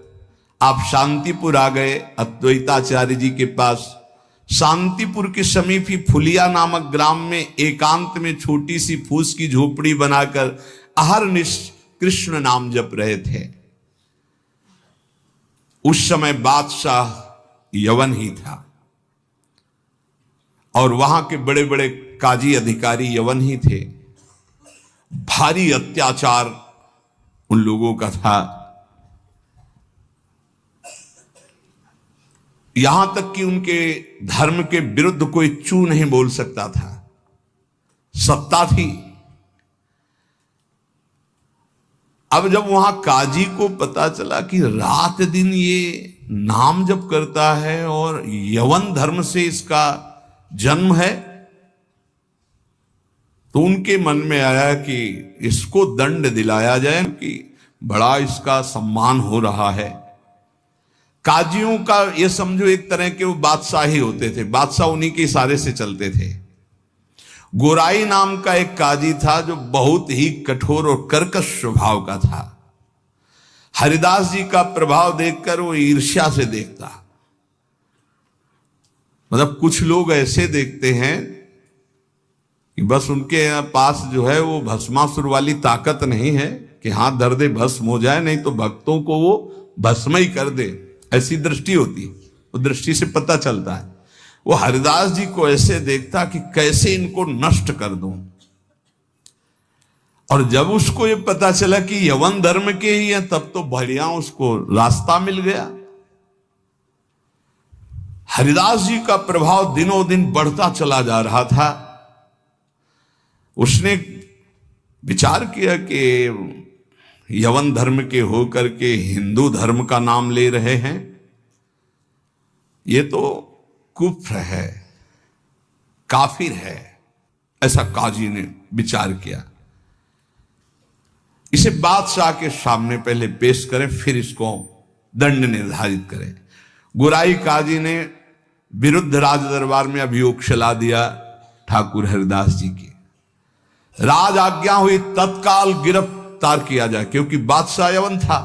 आप शांतिपुर आ गए, अद्वैताचार्य जी के पास। शांतिपुर के समीप ही फुलिया नामक ग्राम में एकांत में छोटी सी फूस की झोपड़ी बनाकर अहरनिश कृष्ण नाम जप रहे थे। उस समय बादशाह यवन ही था और वहां के बड़े बड़े काजी अधिकारी यवन ही थे। भारी अत्याचार उन लोगों का था, यहां तक कि उनके धर्म के विरुद्ध कोई चू नहीं बोल सकता था, सत्ता थी। अब जब वहां काजी को पता चला कि रात दिन ये नाम जप करता है और यवन धर्म से इसका जन्म है, तो उनके मन में आया कि इसको दंड दिलाया जाए कि बड़ा इसका सम्मान हो रहा है। काजियों का ये समझो एक तरह के वो बादशाह ही होते थे, बादशाह उन्हीं के इशारे से चलते थे। गोराई नाम का एक काजी था जो बहुत ही कठोर और कर्कश स्वभाव का था। हरिदास जी का प्रभाव देखकर वो ईर्ष्या से देखता। मतलब कुछ लोग ऐसे देखते हैं कि बस उनके पास जो है वो भस्मासुर वाली ताकत नहीं है कि हाथ धर दे भस्म हो जाए, नहीं तो भक्तों को वो भस्म ही कर दे, ऐसी दृष्टि होती है। वो दृष्टि से पता चलता है। वो हरिदास जी को ऐसे देखता कि कैसे इनको नष्ट कर दूं। और जब उसको ये पता चला कि यवन धर्म के ही हैं, तब तो बढ़िया उसको रास्ता मिल गया। हरिदास जी का प्रभाव दिनों दिन बढ़ता चला जा रहा था। उसने विचार किया कि यवन धर्म के होकर के हिंदू धर्म का नाम ले रहे हैं, ये तो कुफ्र है, काफिर है। ऐसा काजी ने विचार किया। इसे बादशाह के सामने पहले पेश करें, फिर इसको दंड निर्धारित करें। गुराई काजी ने विरुद्ध राज दरबार में अभियोग चला दिया ठाकुर हरिदास जी की। राज आज्ञा हुई तत्काल गिरफ्तार किया जाए, क्योंकि बादशाह यवन था।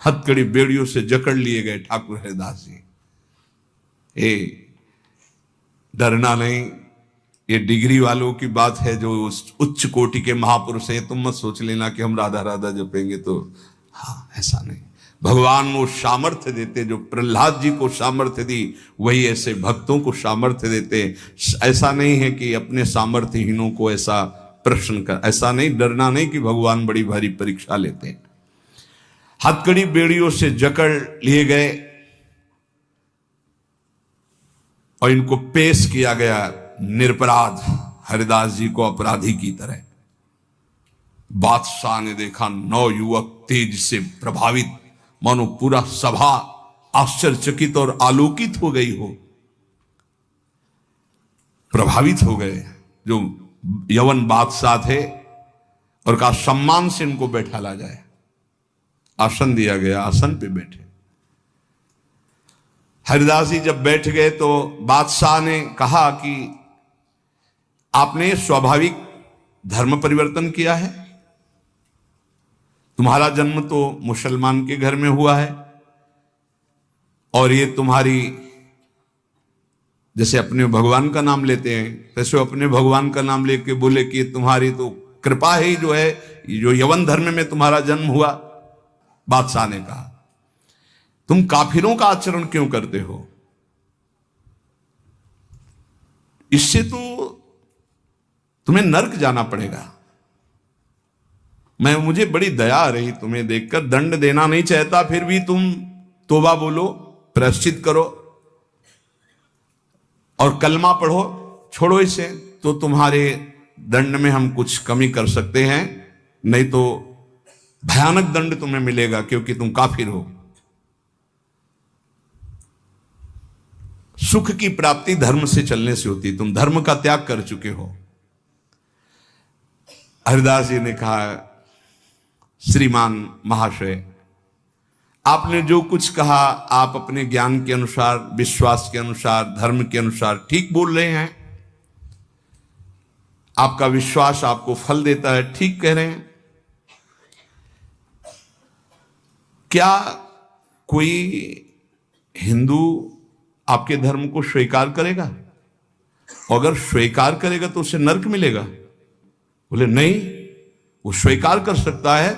हथकड़ी बेड़ियों से जकड़ लिए गए ठाकुर हरिदास जी। डरना नहीं, ये डिग्री वालों की बात है जो उच्च कोटि के महापुरुष हैं। तुम मत सोच लेना कि हम राधा राधा जपेंगे तो, हाँ ऐसा नहीं। भगवान वो सामर्थ्य देते जो प्रहलाद जी को सामर्थ्य दी, वही ऐसे भक्तों को सामर्थ्य देते। ऐसा नहीं है कि अपने सामर्थ्यहीनों को ऐसा प्रश्न कर, ऐसा नहीं, डरना नहीं कि भगवान बड़ी भारी परीक्षा लेते हैं। हथकड़ी बेड़ियों से जकड़ लिए गए और इनको पेश किया गया निरपराध हरिदास जी को अपराधी की तरह। बादशाह ने देखा 9 युवक तेज से प्रभावित, मानो पूरा सभा आश्चर्यचकित और आलोकित हो गई हो, प्रभावित हो गए जो यवन बादशाह थे, और कहा सम्मान से इनको बैठाला जाए। आसन दिया गया, आसन पे बैठे। हरिदास जी जब बैठ गए तो बादशाह ने कहा कि आपने स्वाभाविक धर्म परिवर्तन किया है, तुम्हारा जन्म तो मुसलमान के घर में हुआ है और ये तुम्हारी जैसे अपने भगवान का नाम लेते हैं, तैसे अपने भगवान का नाम लेके बोले कि तुम्हारी तो कृपा ही जो है, जो यवन धर्म में तुम्हारा जन्म हुआ। बादशाह ने कहा तुम काफिरों का आचरण क्यों करते हो? इससे तो तुम्हें नर्क जाना पड़ेगा। मुझे बड़ी दया आ रही तुम्हें देखकर, दंड देना नहीं चाहता, फिर भी तुम तौबा बोलो, प्रायश्चित करो और कलमा पढ़ो, छोड़ो इसे, तो तुम्हारे दंड में हम कुछ कमी कर सकते हैं, नहीं तो भयानक दंड तुम्हें मिलेगा क्योंकि तुम काफिर हो। सुख की प्राप्ति धर्म से चलने से होती, तुम धर्म का त्याग कर चुके हो। हरिदास जी ने कहा श्रीमान महाशय, आपने जो कुछ कहा आप अपने ज्ञान के अनुसार, विश्वास के अनुसार, धर्म के अनुसार ठीक बोल रहे हैं। आपका विश्वास आपको फल देता है, ठीक कह रहे हैं। क्या कोई हिंदू आपके धर्म को स्वीकार करेगा? अगर स्वीकार करेगा तो उसे नरक मिलेगा? बोले नहीं, वो स्वीकार कर सकता है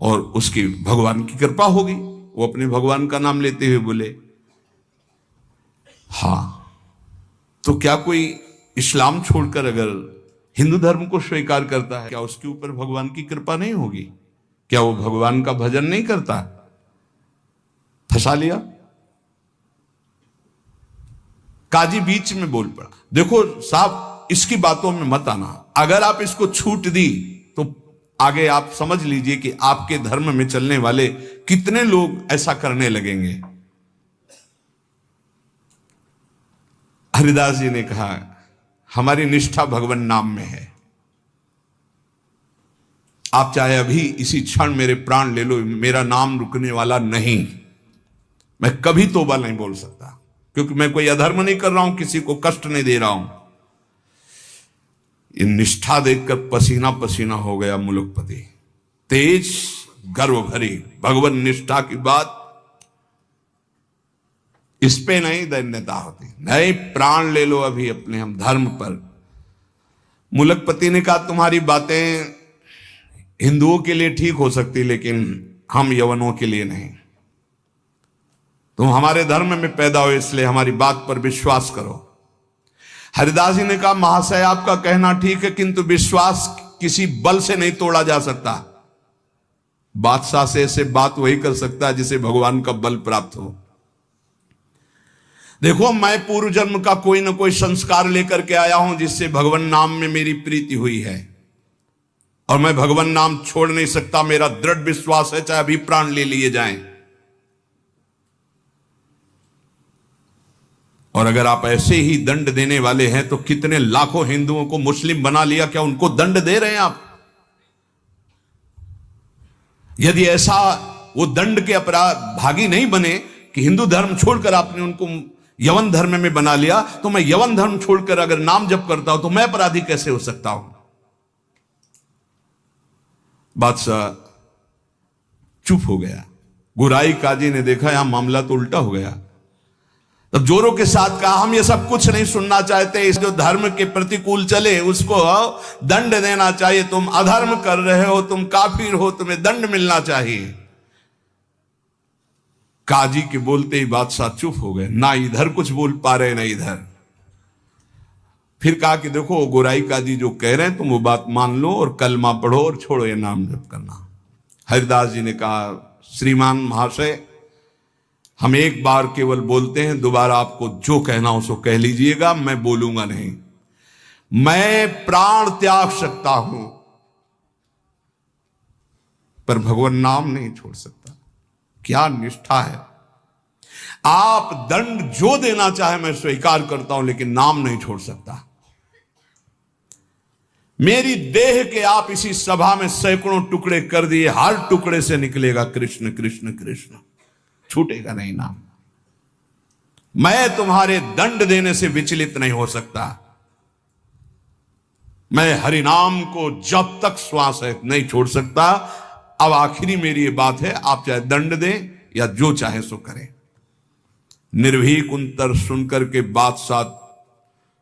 और उसकी भगवान की कृपा होगी। वो अपने भगवान का नाम लेते हुए बोले हाँ, तो क्या कोई इस्लाम छोड़कर अगर हिंदू धर्म को स्वीकार करता है, क्या उसके ऊपर भगवान की कृपा नहीं होगी? क्या वो भगवान का भजन नहीं करता? फंसा लिया। काजी बीच में बोल पड़ा, देखो साहब इसकी बातों में मत आना, अगर आप इसको छूट दी तो आगे आप समझ लीजिए कि आपके धर्म में चलने वाले कितने लोग ऐसा करने लगेंगे। हरिदास जी ने कहा हमारी निष्ठा भगवान नाम में है। आप चाहे अभी इसी क्षण मेरे प्राण ले लो, मेरा नाम रुकने वाला नहीं। मैं कभी तौबा नहीं बोल सकता क्योंकि मैं कोई अधर्म नहीं कर रहा हूं, किसी को कष्ट नहीं दे रहा हूं। ये निष्ठा देखकर पसीना पसीना हो गया मुलुकपति। तेज गर्व भरी भगवान निष्ठा की बात, इस पे नहीं दैन्यता होती। नहीं, प्राण ले लो अभी अपने हम धर्म पर। मुलुकपति ने कहा तुम्हारी बातें हिंदुओं के लिए ठीक हो सकती, लेकिन हम यवनों के लिए नहीं। तुम हमारे धर्म में पैदा हो इसलिए हमारी बात पर विश्वास करो। हरिदास जी ने कहा महाशय आपका कहना ठीक है, किंतु विश्वास किसी बल से नहीं तोड़ा जा सकता। बादशाह से ऐसे बात वही कर सकता है जिसे भगवान का बल प्राप्त हो। देखो मैं पूर्व जन्म का कोई ना कोई संस्कार लेकर के आया हूं जिससे भगवान नाम में मेरी प्रीति हुई है, और मैं भगवान नाम छोड़ नहीं सकता। मेरा दृढ़ विश्वास है चाहे अभी प्राण ले लिए जाएं। और अगर आप ऐसे ही दंड देने वाले हैं तो कितने लाखों हिंदुओं को मुस्लिम बना लिया, क्या उनको दंड दे रहे हैं आप? यदि ऐसा वो दंड के अपराध भागी नहीं बने कि हिंदू धर्म छोड़कर आपने उनको यवन धर्म में बना लिया, तो मैं यवन धर्म छोड़कर अगर नाम जप करता हूं तो मैं अपराधी कैसे हो सकता हूं? बादशाह चुप हो गया। गुराई काजी ने देखा यहां मामला तो उल्टा हो गया। तब जोरों के साथ कहा हम ये सब कुछ नहीं सुनना चाहते, इस जो धर्म के प्रतिकूल चले उसको दंड देना चाहिए। तुम अधर्म कर रहे हो, तुम काफिर हो, तुम्हें दंड मिलना चाहिए। काजी के बोलते ही बादशाह चुप हो गए, ना इधर कुछ बोल पा रहे ना इधर। फिर कहा कि देखो गोराई काजी जो कह रहे हैं तुम वो बात मान लो और कलमा पढ़ो और छोड़ो ये नाम जप करना। हरिदास जी ने कहा श्रीमान महाशय हम एक बार केवल बोलते हैं, दोबारा आपको जो कहना हो सो कह लीजिएगा, मैं बोलूंगा नहीं। मैं प्राण त्याग सकता हूं पर भगवान नाम नहीं छोड़ सकता। क्या निष्ठा है! आप दंड जो देना चाहे मैं स्वीकार करता हूं, लेकिन नाम नहीं छोड़ सकता। मेरी देह के आप इसी सभा में सैकड़ों टुकड़े कर दिए, हर टुकड़े से निकलेगा कृष्ण कृष्ण कृष्ण, छूटेगा नहीं नाम। मैं तुम्हारे दंड देने से विचलित नहीं हो सकता। मैं हरिनाम को जब तक श्वास है नहीं छोड़ सकता। अब आखिरी मेरी ये बात है, आप चाहे दंड दें या जो चाहे सो करें। निर्भीक उत्तर सुनकर के बादशाह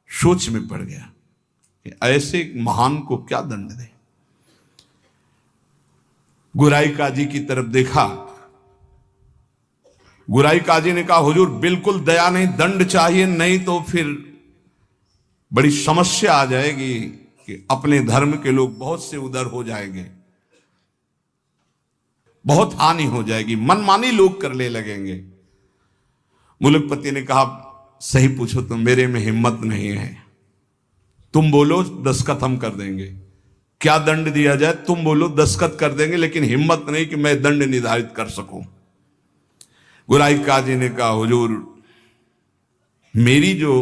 सोच में पड़ गया कि ऐसे एक महान को क्या दंड दे। गुराई काजी की तरफ देखा। गुराई काजी ने कहा, हुजूर बिल्कुल दया नहीं, दंड चाहिए, नहीं तो फिर बड़ी समस्या आ जाएगी कि अपने धर्म के लोग बहुत से उधर हो जाएंगे, बहुत हानि हो जाएगी, मनमानी लोग करने लगेंगे। मुलकपति ने कहा, सही पूछो तो मेरे में हिम्मत नहीं है, तुम बोलो दस्तखत हम कर देंगे। क्या दंड दिया जाए तुम बोलो, दस्तखत कर देंगे, लेकिन हिम्मत नहीं कि मैं दंड निर्धारित कर सकूं। गुराई काजी ने कहा, हुजूर मेरी जो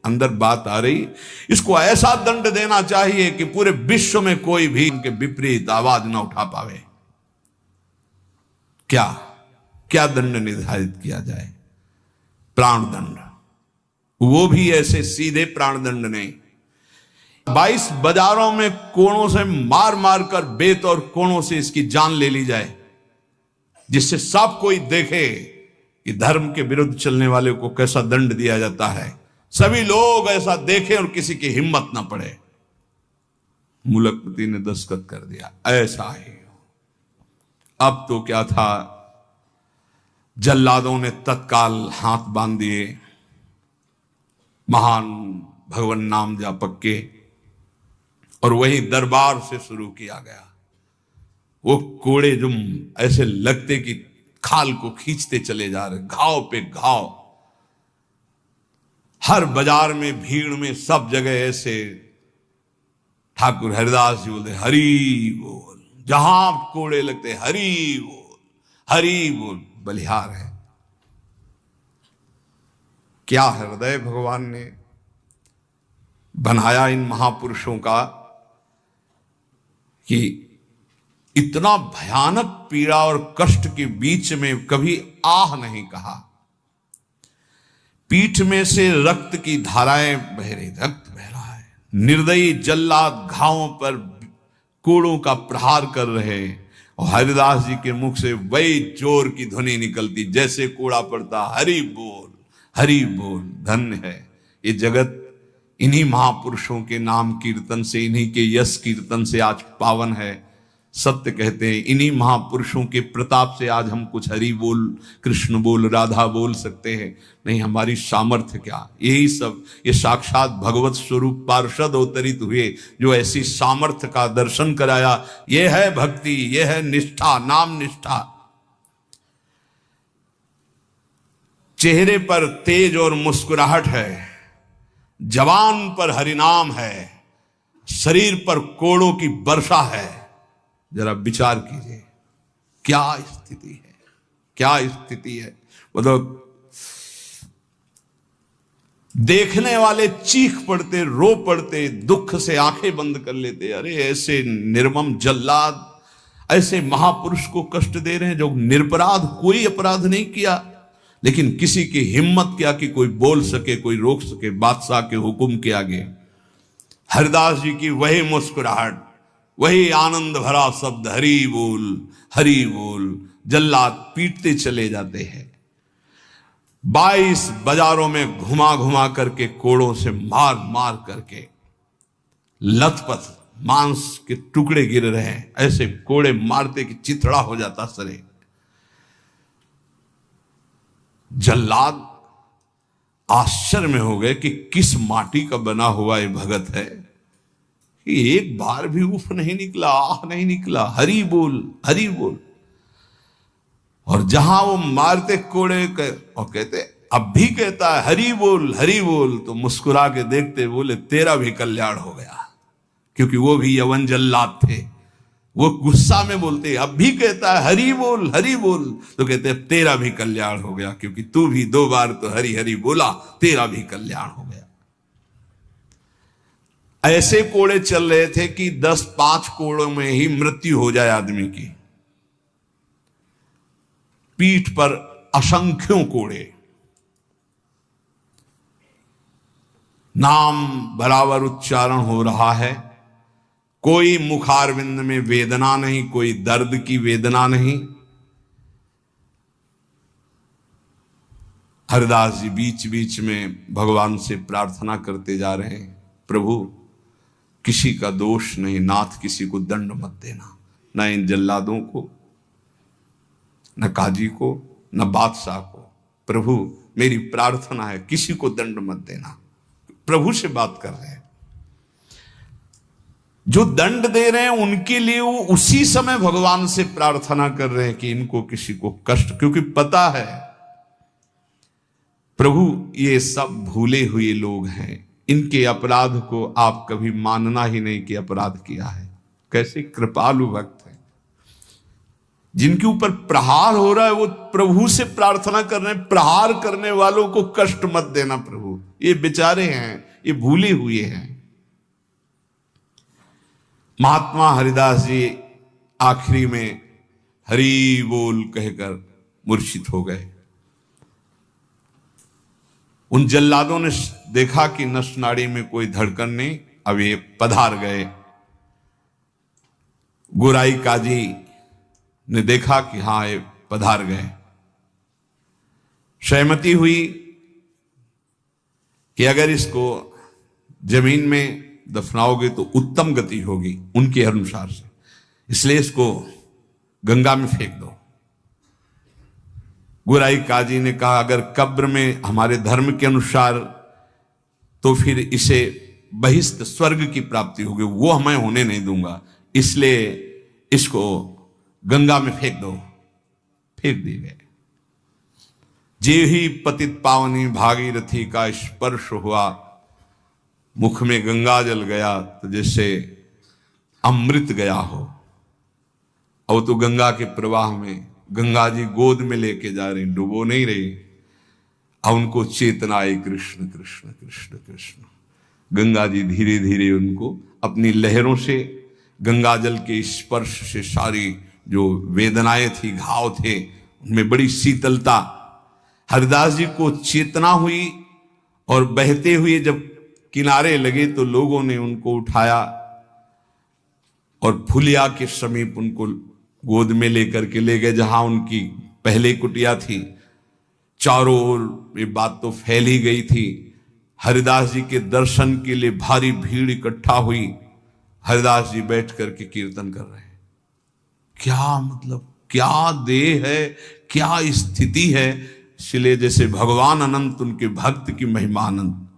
अंदर बात आ रही, इसको ऐसा दंड देना चाहिए कि पूरे विश्व में कोई भी इनके विपरीत आवाज ना उठा पावे। क्या क्या दंड निर्धारित किया जाए? प्राण दंड, वो भी ऐसे सीधे प्राण दंड नहीं, 22 बाजारों में कोड़ों से मार मार कर बेत और कोड़ों से इसकी जान ले ली जाए, जिससे सब कोई देखे कि धर्म के विरुद्ध चलने वाले को कैसा दंड दिया जाता है, सभी लोग ऐसा देखें और किसी की हिम्मत ना पड़े। मुलकपति ने दस्तखत कर दिया, ऐसा ही। अब तो क्या था, जल्लादों ने तत्काल हाथ बांध दिए महान भगवान नाम जापक के, और वही दरबार से शुरू किया गया। वो कोड़े जो ऐसे लगते कि खाल को खींचते चले जा रहे, घाव पे घाव, हर बाजार में भीड़ में सब जगह ऐसे। ठाकुर हरिदास जी बोलते हरि बोल, जहां कोड़े लगते हरि बोल, हरि बोल, बलिहार है। क्या हृदय भगवान ने बनाया इन महापुरुषों का कि इतना भयानक पीड़ा और कष्ट के बीच में कभी आह नहीं कहा। पीठ में से रक्त की धाराएं बह रही, रक्त बह रहा है। निर्दयी जल्लाद घावों पर कोड़ों का प्रहार कर रहे, और हरिदास जी के मुख से वही जोर की ध्वनि निकलती, जैसे कोड़ा पड़ता, हरि बोल, हरि बोल। धन्य है ये जगत इन्हीं महापुरुषों के नाम कीर्तन से, इन्हीं के यश कीर्तन से आज पावन है। सत्य कहते हैं, इन्हीं महापुरुषों के प्रताप से आज हम कुछ हरि बोल, कृष्ण बोल, राधा बोल सकते हैं। नहीं, हमारी सामर्थ्य क्या, यही सब ये साक्षात भगवत स्वरूप पार्षद अवतरित हुए जो ऐसी सामर्थ्य का दर्शन कराया। ये है भक्ति, ये है निष्ठा, नाम निष्ठा। चेहरे पर तेज और मुस्कुराहट है, जवान पर हरिनाम है, शरीर पर कोड़ों की वर्षा है। जरा विचार कीजिए क्या स्थिति है, क्या स्थिति है। मतलब देखने वाले चीख पड़ते, रो पड़ते, दुख से आंखें बंद कर लेते। अरे ऐसे निर्मम जल्लाद ऐसे महापुरुष को कष्ट दे रहे हैं जो निरपराध, कोई अपराध नहीं किया, लेकिन किसी की हिम्मत क्या कि कोई बोल सके, कोई रोक सके बादशाह के हुक्म के आगे। हरिदास जी की वही मुस्कुराहट, वही आनंद भरा शब्द, हरि बोल, हरि बोल। जल्लाद पीटते चले जाते हैं। 22 बाजारों में घुमा घुमा करके, कोड़ों से मार मार करके, लथपथ मांस के टुकड़े गिर रहे हैं। ऐसे कोड़े मारते कि चिथड़ा हो जाता सरे। जल्लाद आश्चर्य में हो गए कि किस माटी का बना हुआ ये भगत है कि एक बार भी उफ नहीं निकला, आह नहीं निकला, हरि बोल, हरि बोल। और जहां वो मारते कोड़े और कहते, अब भी कहता है हरि बोल, हरि बोल, तो मुस्कुरा के देखते, बोले तेरा भी कल्याण हो गया। क्योंकि वो भी यवन जल्लाद थे, वो गुस्सा में बोलते, अब भी कहता है हरि बोल, हरि बोल, तो कहते अब तेरा भी कल्याण हो गया, क्योंकि तू भी 2 बार तो हरि हरि बोला, तेरा भी कल्याण हो गया। ऐसे कोड़े चल रहे थे कि 10-5 कोड़ों में ही मृत्यु हो जाए आदमी की। पीठ पर असंख्यों कोड़े, नाम बराबर उच्चारण हो रहा है, कोई मुखारविंद में वेदना नहीं, कोई दर्द की वेदना नहीं। हरिदास जी बीच बीच में भगवान से प्रार्थना करते जा रहे हैं, प्रभु किसी का दोष नहीं, नाथ किसी को दंड मत देना, न इन जल्लादों को, न काजी को, न बादशाह को। प्रभु मेरी प्रार्थना है किसी को दंड मत देना। प्रभु से बात कर रहे हैं। जो दंड दे रहे हैं उनके लिए वो उसी समय भगवान से प्रार्थना कर रहे हैं कि इनको किसी को कष्ट, क्योंकि पता है प्रभु ये सब भूले हुए लोग हैं, इनके अपराध को आप कभी मानना ही नहीं कि अपराध किया है। कैसे कृपालु भक्त है, जिनके ऊपर प्रहार हो रहा है वो प्रभु से प्रार्थना कर रहे हैं, प्रहार करने वालों को कष्ट मत देना प्रभु, ये बेचारे हैं, ये भूले हुए हैं। महात्मा हरिदास जी आखिरी में हरि बोल कहकर मूर्छित हो गए। उन जल्लादों ने देखा कि नस नाड़ी में कोई धड़कन नहीं, अब ये पधार गए। गोराई काजी ने देखा कि हां ये पधार गए। सहमति हुई कि अगर इसको जमीन में दफनाओगे तो उत्तम गति होगी उनके अनुसार से, इसलिए इसको गंगा में फेंक दो। गोराई काजी ने कहा अगर कब्र में हमारे धर्म के अनुसार तो फिर इसे बहिष्ठ स्वर्ग की प्राप्ति होगी, वो मैं होने नहीं दूंगा, इसलिए इसको गंगा में फेंक दो। फेंक दिए गए। जे ही पतित पावनी भागीरथी का स्पर्श हुआ, मुख में गंगा जल गया तो जैसे अमृत गया हो। और तो गंगा के प्रवाह में गंगा जी गोद में लेके जा रहे, डुबो नहीं रहे। अब उनको चेतना आई, कृष्ण कृष्ण कृष्ण कृष्ण। गंगा जी धीरे धीरे उनको अपनी लहरों से, गंगा जल के स्पर्श से सारी जो वेदनाएं थी, घाव थे, उनमें बड़ी शीतलता। हरिदास जी को चेतना हुई और बहते हुए जब किनारे लगे तो लोगों ने उनको उठाया और फुलिया के समीप उनको गोद में लेकर के ले गए, जहां उनकी पहले कुटिया थी। चारों ओर ये बात तो फैल ही गई थी। हरिदास जी के दर्शन के लिए भारी भीड़ इकट्ठा हुई। हरिदास जी बैठ करके कीर्तन कर रहे हैं। क्या मतलब, क्या देह है, क्या स्थिति है। इसलिए जैसे भगवान अनंत, उनके भक्त की महिमा अनंत।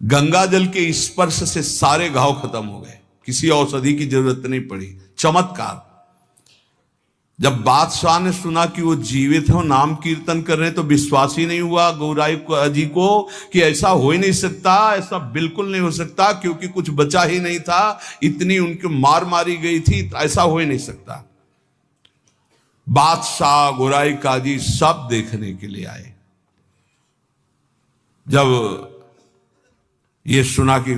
गंगा जल के स्पर्श से सारे घाव खत्म हो गए, किसी औषधि की जरूरत नहीं पड़ी। चमत्कार। जब बादशाह ने सुना कि वो जीवित हो, नाम कीर्तन कर रहे हैं, तो विश्वास ही नहीं हुआ गौराई जी को कि ऐसा हो ही नहीं सकता, ऐसा बिल्कुल नहीं हो सकता, क्योंकि कुछ बचा ही नहीं था, इतनी उनकी मार मारी गई थी, ऐसा हो ही नहीं सकता। बादशाह, गोराई काजी सब देखने के लिए आए। जब ये सुना कि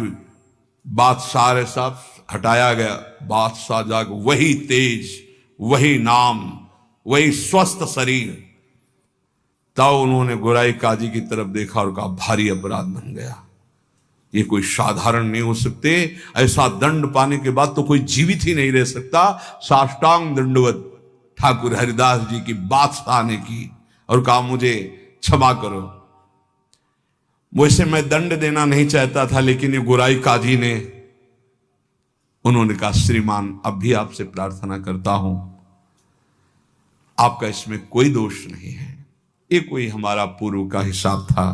बादशाह साहब हटाया गया, बादशाह जाग वही तेज, वही नाम, वही स्वस्थ शरीर। तब उन्होंने गोराई काजी की तरफ देखा और कहा भारी अपराध बन गया, ये कोई साधारण नहीं हो सकते, ऐसा दंड पाने के बाद तो कोई जीवित ही नहीं रह सकता। साष्टांग दंडवत ठाकुर हरिदास जी की बादशाह ने की और कहा मुझे क्षमा करो। वैसे मैं दंड देना नहीं चाहता था, लेकिन ये गोराई काजी ने, उन्होंने कहा श्रीमान अब भी आपसे प्रार्थना करता हूं, आपका इसमें कोई दोष नहीं है, ये कोई हमारा पूर्व का हिसाब था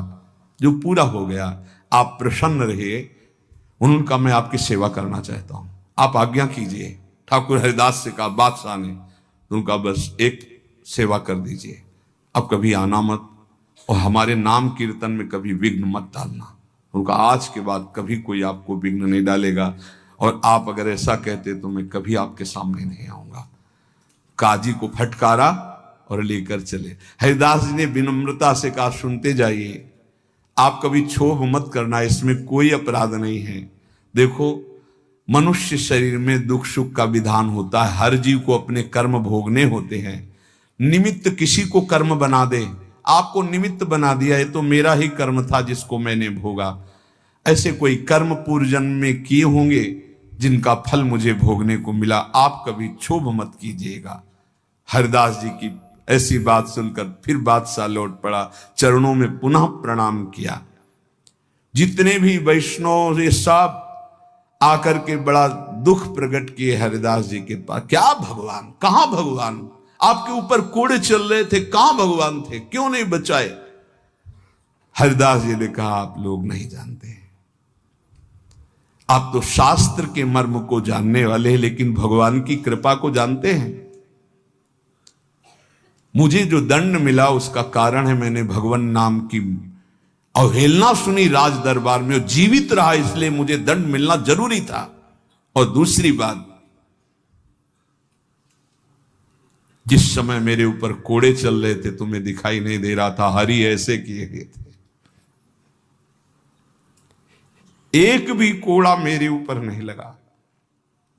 जो पूरा हो गया, आप प्रसन्न रहिए। उन्होंने कहा मैं आपकी सेवा करना चाहता हूं, आप आज्ञा कीजिए। ठाकुर हरिदास से कहा बादशाह ने, उनका बस एक सेवा कर दीजिए, अब कभी आना मत और हमारे नाम कीर्तन में कभी विघ्न मत डालना। उनका आज के बाद कभी कोई आपको विघ्न नहीं डालेगा, और आप अगर ऐसा कहते तो मैं कभी आपके सामने नहीं आऊंगा। काजी को फटकारा और लेकर चले। हरिदास जी ने विनम्रता से कहा सुनते जाइए, आप कभी क्षोभ मत करना, इसमें कोई अपराध नहीं है। देखो मनुष्य शरीर में दुख सुख का विधान होता है, हर जीव को अपने कर्म भोगने होते हैं। निमित्त किसी को कर्म बना दे, आपको निमित्त बना दिया, ये तो मेरा ही कर्म था जिसको मैंने भोगा। ऐसे कोई कर्म पूर्व जन्म में किए होंगे जिनका फल मुझे भोगने को मिला, आप कभी क्षोभ मत कीजिएगा। हरिदास जी की ऐसी बात सुनकर फिर बादशाह लौट पड़ा, चरणों में पुनः प्रणाम किया। जितने भी वैष्णव ये सब आकर के बड़ा दुख प्रकट किए हरिदास जी के पास। क्या भगवान, कहां भगवान, आपके ऊपर कोड़े चल रहे थे, कहां भगवान थे, क्यों नहीं बचाए? हरिदास जी ने कहा आप लोग नहीं जानते, आप तो शास्त्र के मर्म को जानने वाले हैं, लेकिन भगवान की कृपा को जानते हैं? मुझे जो दंड मिला उसका कारण है मैंने भगवान नाम की अवहेलना सुनी राज दरबार में, और जीवित रहा, इसलिए मुझे दंड मिलना जरूरी था। और दूसरी बात, जिस समय मेरे ऊपर कोड़े चल रहे थे तुम्हें दिखाई नहीं दे रहा था, हरि ऐसे किए गए थे, एक भी कोड़ा मेरे ऊपर नहीं लगा।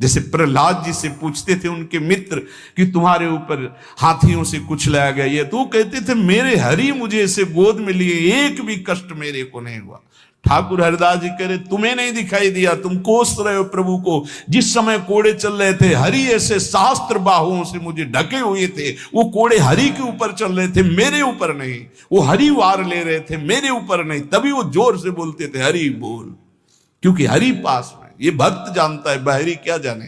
जैसे प्रहलाद जी से पूछते थे उनके मित्र कि तुम्हारे ऊपर हाथियों से कुछ लाया गया, ये तो कहते थे मेरे हरि मुझे ऐसे गोद में लिए, एक भी कष्ट मेरे को नहीं हुआ। ठाकुर हरिदास जी कह रहे तुम्हें नहीं दिखाई दिया, तुम कोस रहे हो प्रभु को। जिस समय कोड़े चल रहे थे हरि ऐसे सहस्त्र बाहुओं से मुझे ढके हुए थे, वो कोड़े हरि के ऊपर चल रहे थे, मेरे ऊपर नहीं। वो हरि वार ले रहे थे, मेरे ऊपर नहीं। तभी वो जोर से बोलते थे हरि बोल, क्योंकि हरि पास में। ये भक्त जानता है, बाहरी क्या जाने।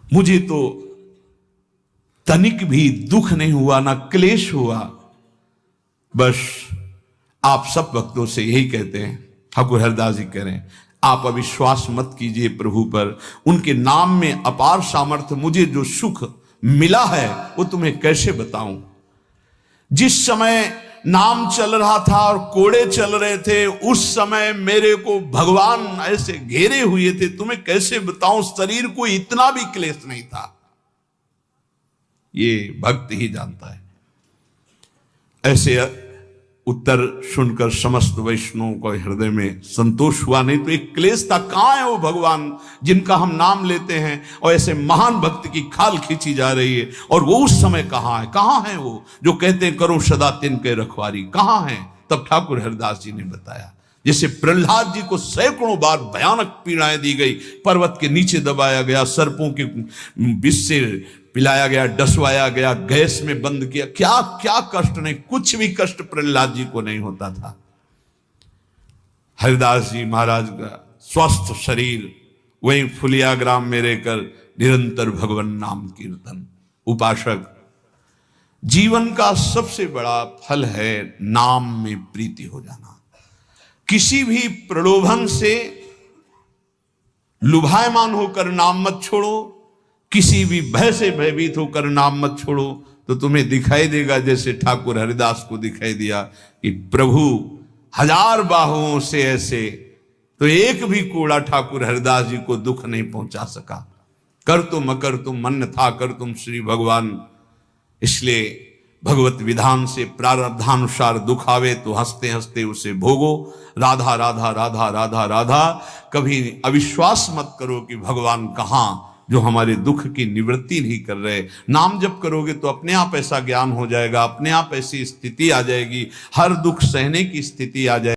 मुझे तो तनिक भी दुख नहीं हुआ, ना क्लेश हुआ। बस आप सब भक्तों से यही कहते हैं, ठाकुर हरिदास जी कह रहे हैं, आप अविश्वास मत कीजिए प्रभु पर। उनके नाम में अपार सामर्थ्य, मुझे जो सुख मिला है वो तुम्हें कैसे बताऊं। जिस समय नाम चल रहा था और कोड़े चल रहे थे, उस समय मेरे को भगवान ऐसे घेरे हुए थे, तुम्हें कैसे बताऊं। शरीर को इतना भी क्लेश नहीं था, ये भक्त ही जानता है। ऐसे उत्तर सुनकर समस्त वैष्णवों को हृदय में संतोष हुआ। नहीं तो एक क्लेश था, कहां है वो भगवान जिनका हम नाम लेते हैं और ऐसे महान भक्त की खाल खींची जा रही है, और वो उस समय कहां है वो जो कहते हैं करो सदा तिनके रखवारी, कहां है? तब ठाकुर हरिदास जी ने बताया, जैसे प्रहलाद जी को सैकड़ों बार भयानक पीड़ाएं दी गई, पर्वत के नीचे दबाया गया, सर्पों के विष से पिलाया गया, डसवाया गया, गैस में बंद किया, क्या क्या कष्ट नहीं, कुछ भी कष्ट प्रहलाद जी को नहीं होता था। हरिदास जी महाराज का स्वस्थ शरीर वहीं फुलिया ग्राम में रहकर निरंतर भगवान नाम कीर्तन। उपासक, जीवन का सबसे बड़ा फल है नाम में प्रीति हो जाना। किसी भी प्रलोभन से लुभायमान होकर नाम मत छोड़ो, किसी भी भय से भयभीत होकर नाम मत छोड़ो, तो तुम्हें दिखाई देगा जैसे ठाकुर हरिदास को दिखाई दिया कि प्रभु हजार बाहुओं से ऐसे, तो एक भी कोड़ा ठाकुर हरिदास जी को दुख नहीं पहुंचा सका। कर तुम अकर तुम मन था, कर तुम श्री भगवान। इसलिए भगवत विधान से प्रारब्धानुसार दुख आवे तो हंसते हंसते उसे भोगो। राधा राधा राधा राधा राधा। कभी अविश्वास मत करो कि भगवान कहां, जो हमारे दुख की निवृत्ति नहीं कर रहे। नाम जप करोगे तो अपने आप ऐसा ज्ञान हो जाएगा, अपने आप ऐसी स्थिति आ जाएगी, हर दुख सहने की स्थिति आ जाएगी।